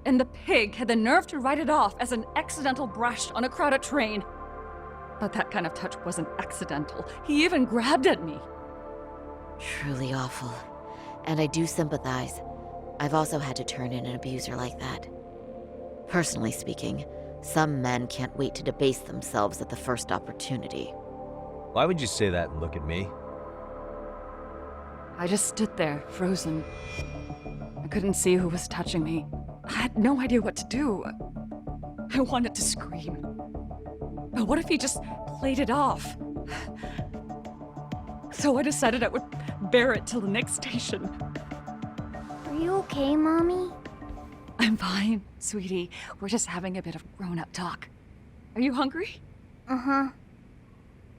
And the pig had the nerve to write it off as an accidental brush on a crowded train. But that kind of touch wasn't accidental. He even grabbed at me. Truly awful. And I do sympathize. I've also had to turn in an abuser like that. Personally speaking, some men can't wait to debase themselves at the first opportunity. Why would you say that and look at me? I just stood there, frozen. I couldn't see who was touching me. I had no idea what to do. I wanted to scream. But what if he just played it off? So I decided I would bear it till the next station. Are you okay, Mommy? I'm fine, sweetie. We're just having a bit of grown-up talk. Are you hungry? Uh-huh.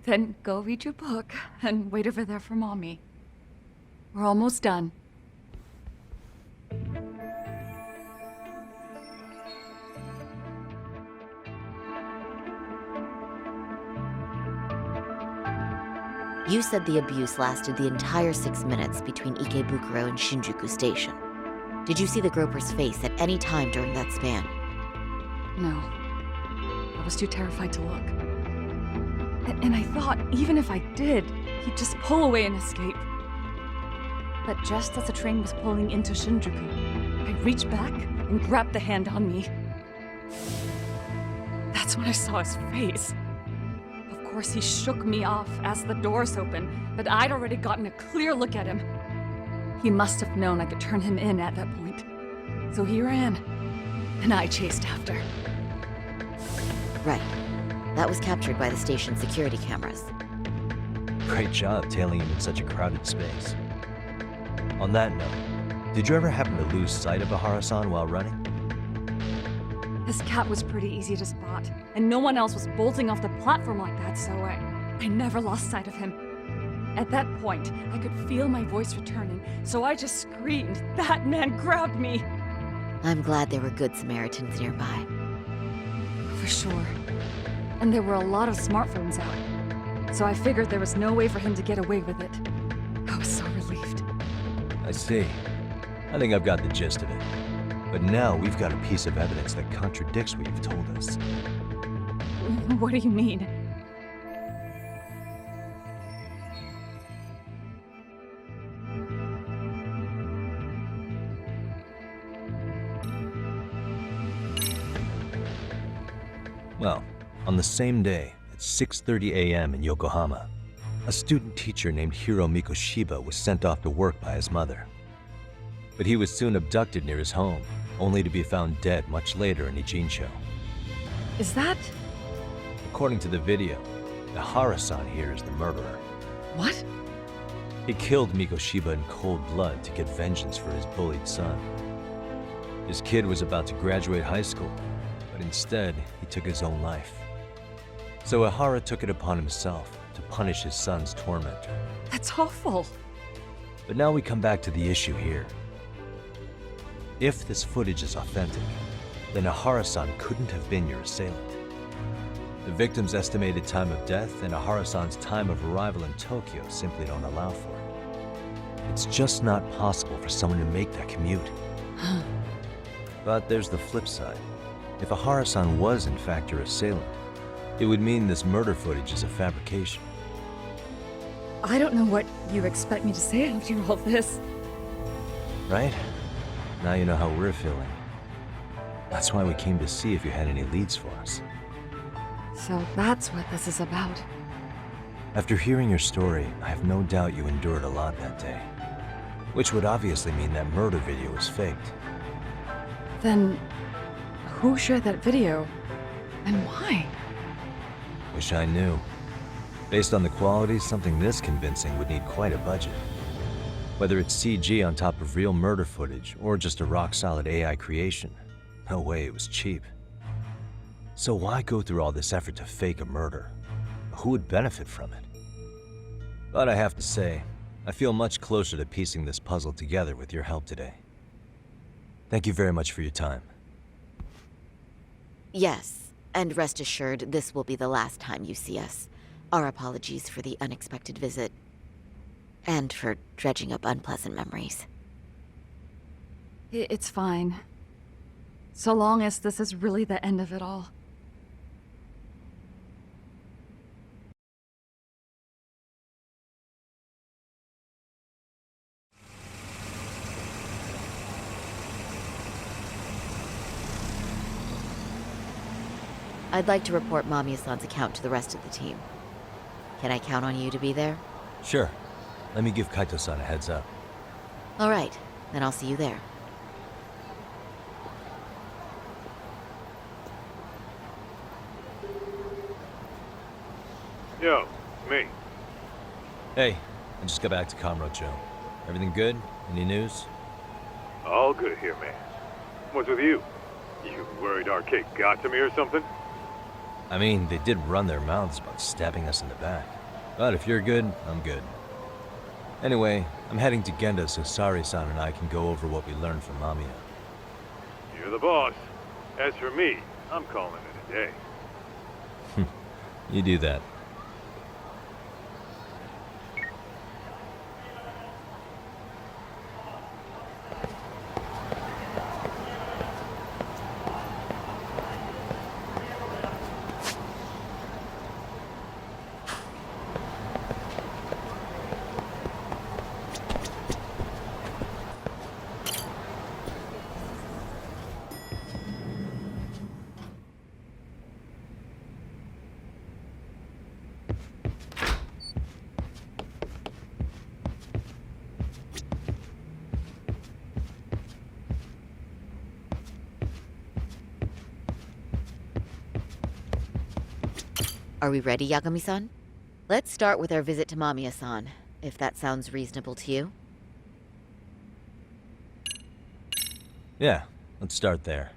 Then go read your book and wait over there for Mommy. We're almost done. You said the abuse lasted the entire 6 minutes between Ikebukuro and Shinjuku Station. Did you see the groper's face at any time during that span? No. I was too terrified to look. And I thought, even if I did, he'd just pull away and escape. But just as the train was pulling into Shinjuku, I reached back and grabbed the hand on me. That's when I saw his face. Of course, he shook me off as the doors opened, but I'd already gotten a clear look at him. He must have known I could turn him in at that point. So he ran, and I chased after. Right. That was captured by the station's security cameras. Great job tailing him in such a crowded space. On that note, did you ever happen to lose sight of Ihara-san while running? His cat was pretty easy to spot, and no one else was bolting off the platform like that, so I never lost sight of him. At that point, I could feel my voice returning, so I just screamed, "That man grabbed me!" I'm glad there were good Samaritans nearby. For sure. And there were a lot of smartphones out, so I figured there was no way for him to get away with it. I was so relieved. I see. I think I've got the gist of it. But now we've got a piece of evidence that contradicts what you've told us. What do you mean? Well, on the same day, at 6:30 a.m. in Yokohama, a student teacher named Hiro Mikoshiba was sent off to work by his mother. But he was soon abducted near his home, only to be found dead much later in Ijincho. Is that... According to the video, Ihara-san here is the murderer. What? He killed Mikoshiba in cold blood to get vengeance for his bullied son. His kid was about to graduate high school, but instead, he took his own life. So Ihara took it upon himself to punish his son's tormentor. That's awful. But now we come back to the issue here. If this footage is authentic, then Ihara-san couldn't have been your assailant. The victim's estimated time of death and Ihara-san's time of arrival in Tokyo simply don't allow for it. It's just not possible for someone to make that commute. But there's the flip side. If Ihara-san was in fact your assailant, it would mean this murder footage is a fabrication. I don't know what you expect me to say after all this. Right? Now you know how we're feeling. That's why we came to see if you had any leads for us. So that's what this is about. After hearing your story, I have no doubt you endured a lot that day. Which would obviously mean that murder video was faked. Then, who shared that video? And why? Wish I knew. Based on the quality, something this convincing would need quite a budget. Whether it's CG on top of real murder footage, or just a rock-solid AI creation, no way it was cheap. So why go through all this effort to fake a murder? Who would benefit from it? But I have to say, I feel much closer to piecing this puzzle together with your help today. Thank you very much for your time. Yes, and rest assured, this will be the last time you see us. Our apologies for the unexpected visit. And for dredging up unpleasant memories. It's fine. So long as this is really the end of it all. I'd like to report Mamiya-san's account to the rest of the team. Can I count on you to be there? Sure. Let me give Kaito-san a heads up. All right, then I'll see you there. Yo, me. Hey, I just got back to Kamurocho. Everything good? Any news? All good here, man. What's with you? You worried RK got to me or something? I mean, they did run their mouths about stabbing us in the back. But if you're good, I'm good. Anyway, I'm heading to Genda so Sari-san and I can go over what we learned from Mamiya. You're the boss. As for me, I'm calling it a day. You do that. Are we ready, Yagami-san? Let's start with our visit to Mamiya-san, if that sounds reasonable to you. Yeah, let's start there.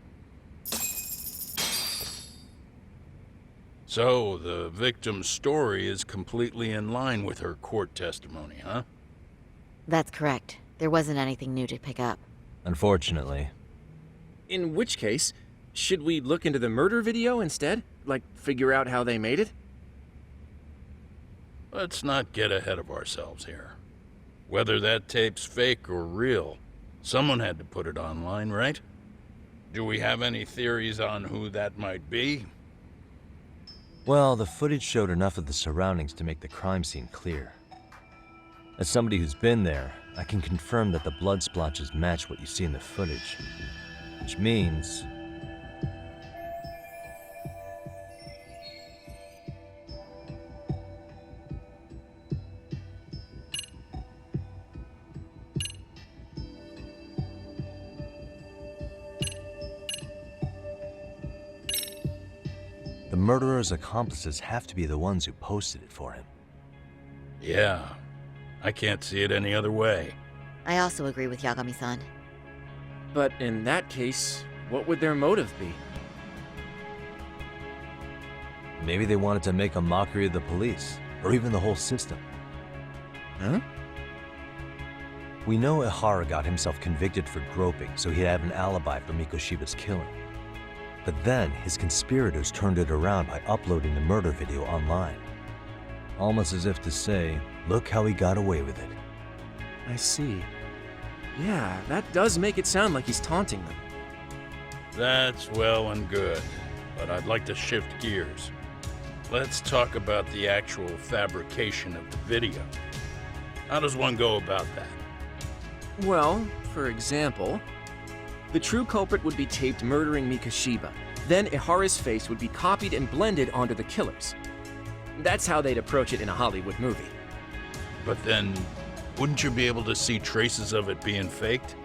So, the victim's story is completely in line with her court testimony, huh? That's correct. There wasn't anything new to pick up. Unfortunately. In which case, should we look into the murder video instead? Like, figure out how they made it? Let's not get ahead of ourselves here. Whether that tape's fake or real, someone had to put it online, right? Do we have any theories on who that might be? Well, the footage showed enough of the surroundings to make the crime scene clear. As somebody who's been there, I can confirm that the blood splotches match what you see in the footage. Which means... the murderer's accomplices have to be the ones who posted it for him. Yeah, I can't see it any other way. I also agree with Yagami-san. But in that case, what would their motive be? Maybe they wanted to make a mockery of the police, or even the whole system. Huh? We know Ihara got himself convicted for groping, so he'd have an alibi for Mikoshiba's killing. But then, his conspirators turned it around by uploading the murder video online. Almost as if to say, look how he got away with it. I see. Yeah, that does make it sound like he's taunting them. That's well and good, but I'd like to shift gears. Let's talk about the actual fabrication of the video. How does one go about that? Well, for example, The true culprit would be taped murdering Mikoshiba. Then Ihara's face would be copied and blended onto the killer's. That's how they'd approach it in a Hollywood movie. But then, wouldn't you be able to see traces of it being faked?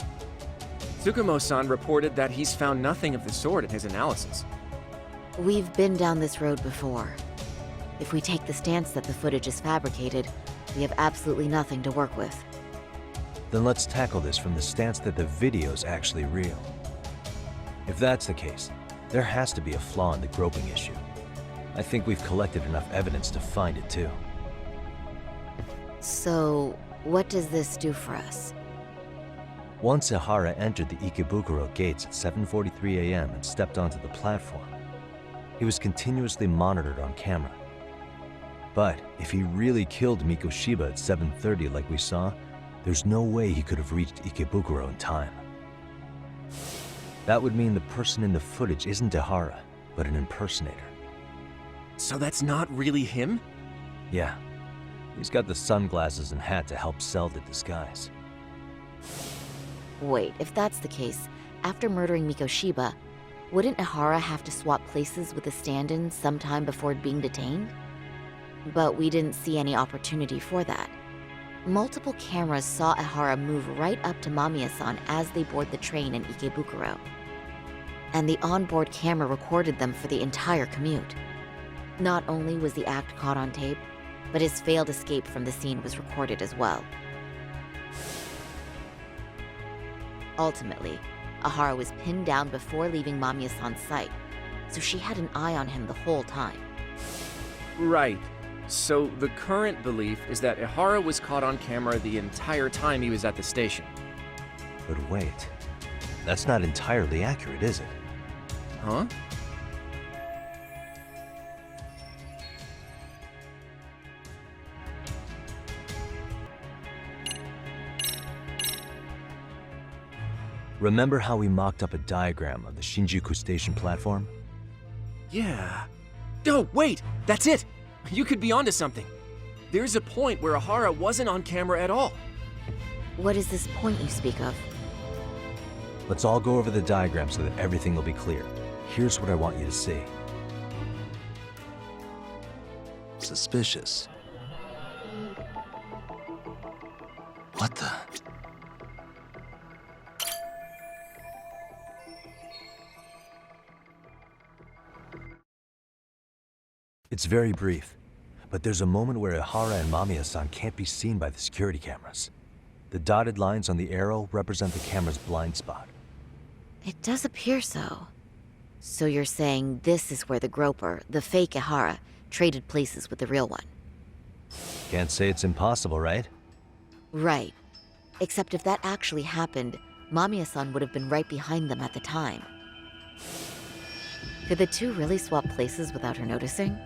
Tsukumo-san reported that he's found nothing of the sort in his analysis. We've been down this road before. If we take the stance that the footage is fabricated, we have absolutely nothing to work with. Then let's tackle this from the stance that the video's actually real. If that's the case, there has to be a flaw in the groping issue. I think we've collected enough evidence to find it too. So, what does this do for us? Once Ihara entered the Ikebukuro gates at 7:43 a.m. and stepped onto the platform, he was continuously monitored on camera. But if he really killed Mikoshiba at 7:30 like we saw, there's no way he could have reached Ikebukuro in time. That would mean the person in the footage isn't Ihara, but an impersonator. So that's not really him? Yeah. He's got the sunglasses and hat to help sell the disguise. Wait, if that's the case, after murdering Mikoshiba, wouldn't Ihara have to swap places with the stand-in sometime before being detained? But we didn't see any opportunity for that. Multiple cameras saw Ihara move right up to Mamiya-san as they board the train in Ikebukuro. And the onboard camera recorded them for the entire commute. Not only was the act caught on tape, but his failed escape from the scene was recorded as well. Ultimately, Ihara was pinned down before leaving Mamiya-san's sight, so she had an eye on him the whole time. Right. So the current belief is that Ihara was caught on camera the entire time he was at the station. But wait, that's not entirely accurate, is it? Huh? Remember how we mocked up a diagram of the Shinjuku station platform? Yeah. Oh, wait! That's it! You could be onto something. There's a point where Ihara wasn't on camera at all. What is this point you speak of? Let's all go over the diagram so that everything will be clear. Here's what I want you to see. Suspicious. What the? It's very brief, but there's a moment where Ihara and Mamiya-san can't be seen by the security cameras. The dotted lines on the arrow represent the camera's blind spot. It does appear so. So you're saying this is where the groper, the fake Ihara, traded places with the real one? Can't say it's impossible, right? Right. Except if that actually happened, Mamiya-san would have been right behind them at the time. Could the two really swap places without her noticing?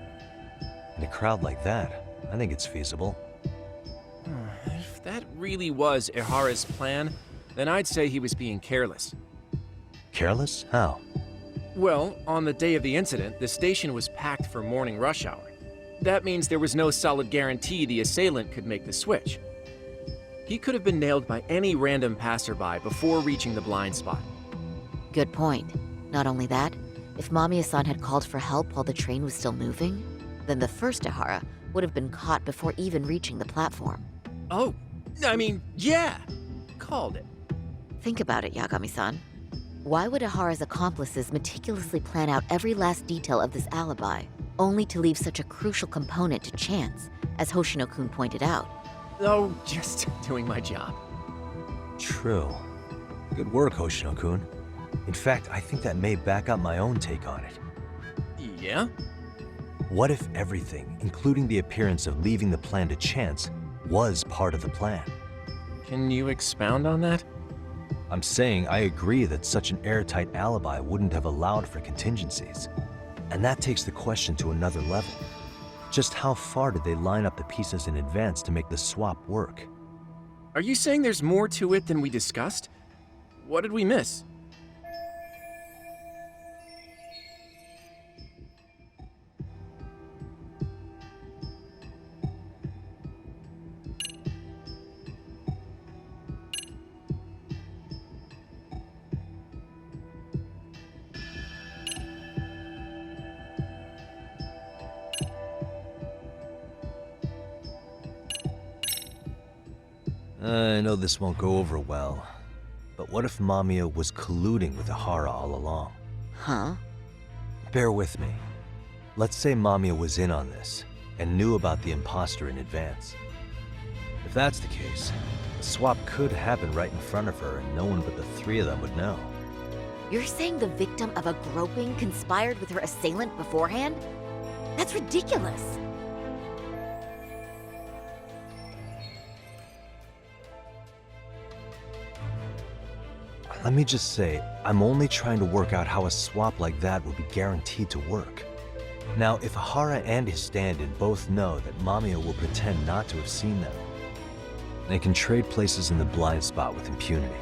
In a crowd like that, I think it's feasible. If that really was Ihara's plan, then I'd say he was being careless. Careless? How? Well, on the day of the incident, the station was packed for morning rush hour. That means there was no solid guarantee the assailant could make the switch. He could have been nailed by any random passerby before reaching the blind spot. Good point. Not only that, if Mamiya-san had called for help while the train was still moving, then the first Ihara would have been caught before even reaching the platform. Oh, I mean, yeah! Called it. Think about it, Yagami-san. Why would Ihara's accomplices meticulously plan out every last detail of this alibi, only to leave such a crucial component to chance, as Hoshino-kun pointed out? Oh, just doing my job. True. Good work, Hoshino-kun. In fact, I think that may back up my own take on it. Yeah? What if everything, including the appearance of leaving the plan to chance, was part of the plan? Can you expound on that? I'm saying I agree that such an airtight alibi wouldn't have allowed for contingencies. And that takes the question to another level. Just how far did they line up the pieces in advance to make the swap work? Are you saying there's more to it than we discussed? What did we miss? I know this won't go over well, but what if Mamiya was colluding with Ihara all along? Huh? Bear with me. Let's say Mamiya was in on this, and knew about the imposter in advance. If that's the case, the swap could happen right in front of her and no one but the three of them would know. You're saying the victim of a groping conspired with her assailant beforehand? That's ridiculous. Let me just say, I'm only trying to work out how a swap like that would be guaranteed to work. Now, if Ihara and his stand-in both know that Mamiya will pretend not to have seen them, they can trade places in the blind spot with impunity.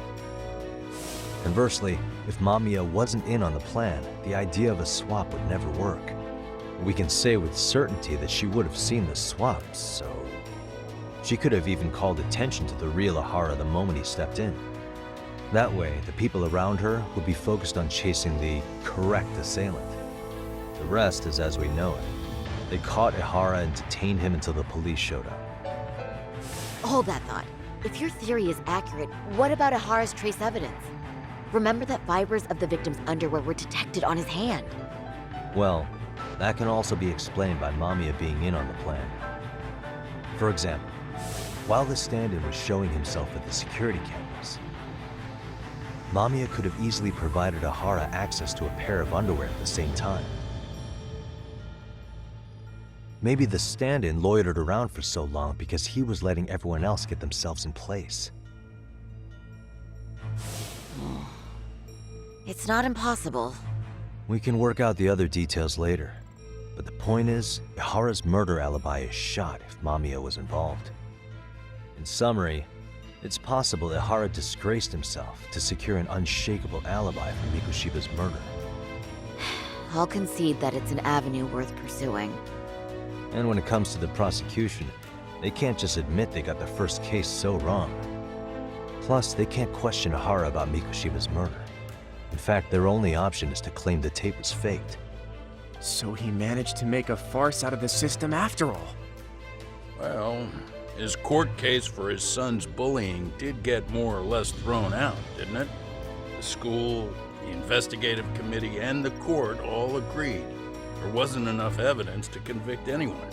Conversely, if Mamiya wasn't in on the plan, the idea of a swap would never work. We can say with certainty that she would have seen the swap, so... She could have even called attention to the real Ihara the moment he stepped in. That way, the people around her would be focused on chasing the correct assailant. The rest is as we know it. They caught Ihara and detained him until the police showed up. Hold that thought. If your theory is accurate, what about Ihara's trace evidence? Remember that fibers of the victim's underwear were detected on his hand. Well, that can also be explained by Mamiya being in on the plan. For example, while the stand-in was showing himself at the security cameras, Mamiya could have easily provided Ihara access to a pair of underwear at the same time. Maybe the stand-in loitered around for so long because he was letting everyone else get themselves in place. It's not impossible. We can work out the other details later. But the point is, Ihara's murder alibi is shot if Mamiya was involved. In summary, it's possible Ihara disgraced himself to secure an unshakable alibi for Mikoshiba's murder. I'll concede that it's an avenue worth pursuing. And when it comes to the prosecution, they can't just admit they got the first case so wrong. Plus, they can't question Ihara about Mikoshiba's murder. In fact, their only option is to claim the tape was faked. So he managed to make a farce out of the system after all. Well, his court case for his son's bullying did get more or less thrown out, didn't it? The school, the investigative committee, and the court all agreed there wasn't enough evidence to convict anyone.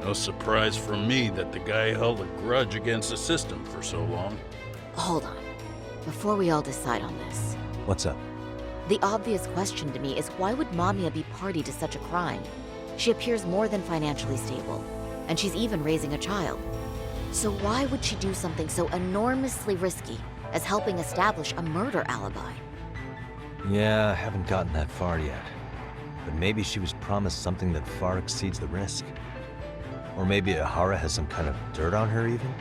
No surprise for me that the guy held a grudge against the system for so long. Hold on. Before we all decide on this. What's up? The obvious question to me is why would Mamiya be party to such a crime? She appears more than financially stable, and she's even raising a child. So why would she do something so enormously risky as helping establish a murder alibi? Yeah, I haven't gotten that far yet. But maybe she was promised something that far exceeds the risk. Or maybe Ihara has some kind of dirt on her even?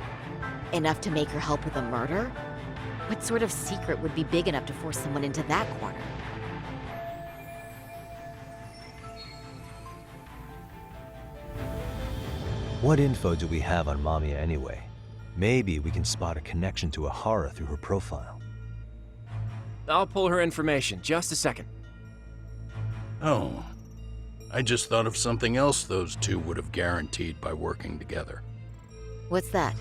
Enough to make her help with a murder? What sort of secret would be big enough to force someone into that corner? What info do we have on Mamiya anyway? Maybe we can spot a connection to Ihara through her profile. I'll pull her information. Just a second. Oh, I just thought of something else those two would have guaranteed by working together. What's that?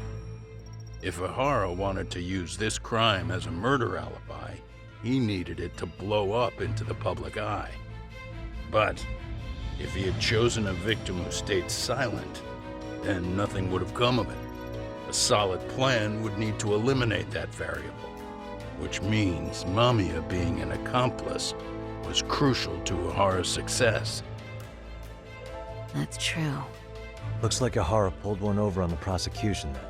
If Ihara wanted to use this crime as a murder alibi, he needed it to blow up into the public eye. But if he had chosen a victim who stayed silent, then nothing would have come of it. A solid plan would need to eliminate that variable, which means Mamiya being an accomplice was crucial to Ihara's success. That's true. Looks like Ihara pulled one over on the prosecution then.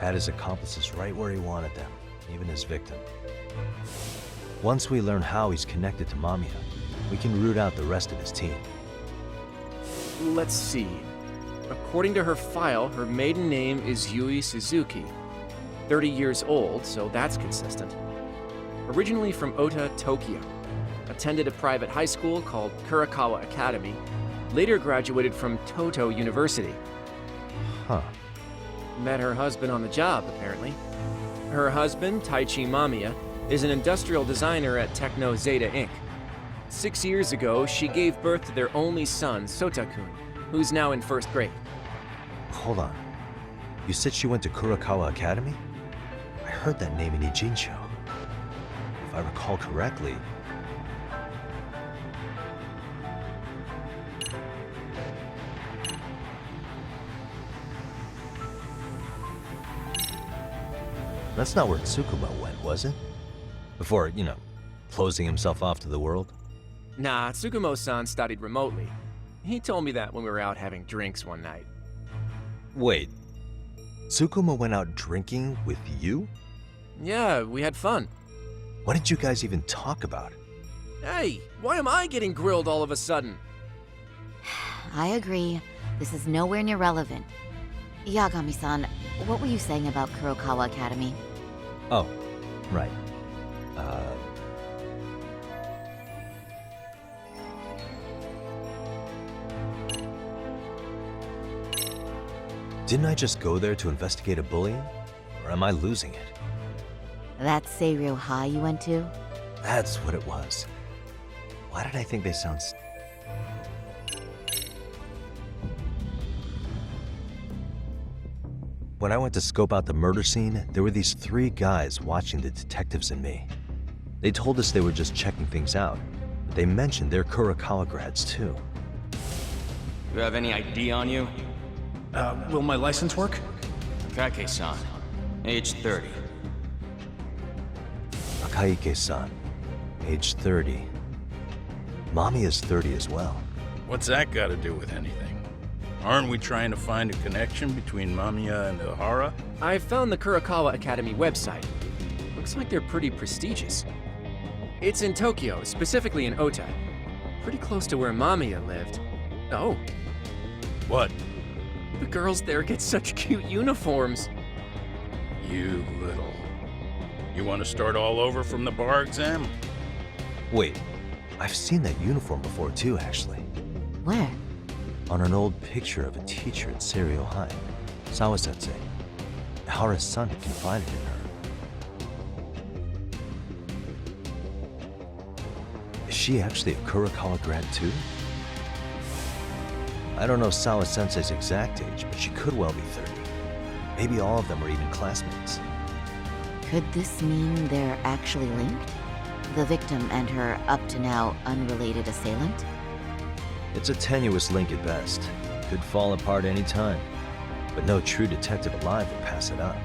Had his accomplices right where he wanted them, even his victim. Once we learn how he's connected to Mamiya, we can root out the rest of his team. Let's see. According to her file, her maiden name is Yui Suzuki. 30 years old, so that's consistent. Originally from Ota, Tokyo. Attended a private high school called Kurakawa Academy. Later graduated from Toto University. Huh. Met her husband on the job, apparently. Her husband, Taichi Mamiya, is an industrial designer at Techno Zeta Inc. 6 years ago, she gave birth to their only son, Sota-kun, who's now in first grade. Hold on. You said she went to Kurokawa Academy? I heard that name in Ijincho. If I recall correctly... That's not where Tsukumo went, was it? Before, closing himself off to the world? Nah, Tsukumo-san studied remotely. He told me that when we were out having drinks one night. Wait, Tsukumo went out drinking with you? Yeah, we had fun. What did you guys even talk about? Hey, why am I getting grilled all of a sudden? I agree. This is nowhere near relevant. Yagami-san, what were you saying about Kurokawa Academy? Oh, right. Didn't I just go there to investigate a bullying? Or am I losing it? That Seiryo High you went to? That's what it was. Why did I think they sound... When I went to scope out the murder scene, there were these 3 guys watching the detectives and me. They told us they were just checking things out, but they mentioned they're Kurokawa grads too. You have any ID on you? Will my license work? Kake-san, age 30. Akaike-san, age 30. Mamiya is 30 as well. What's that got to do with anything? Aren't we trying to find a connection between Mamiya and Ohara? I found the Kurokawa Academy website. Looks like they're pretty prestigious. It's in Tokyo, specifically in Ota. Pretty close to where Mamiya lived. Oh. What? The girls there get such cute uniforms. You little... You want to start all over from the bar exam? Wait, I've seen that uniform before too, actually. Where? On an old picture of a teacher at Seiryo High, Sawa-sensei. Ohara's son had confided in her. Is she actually a Kurokawa grad too? I don't know Sawa-sensei's exact age, but she could well be 30. Maybe all of them were even classmates. Could this mean they're actually linked? The victim and her up-to-now unrelated assailant? It's a tenuous link at best. Could fall apart any time. But no true detective alive would pass it up.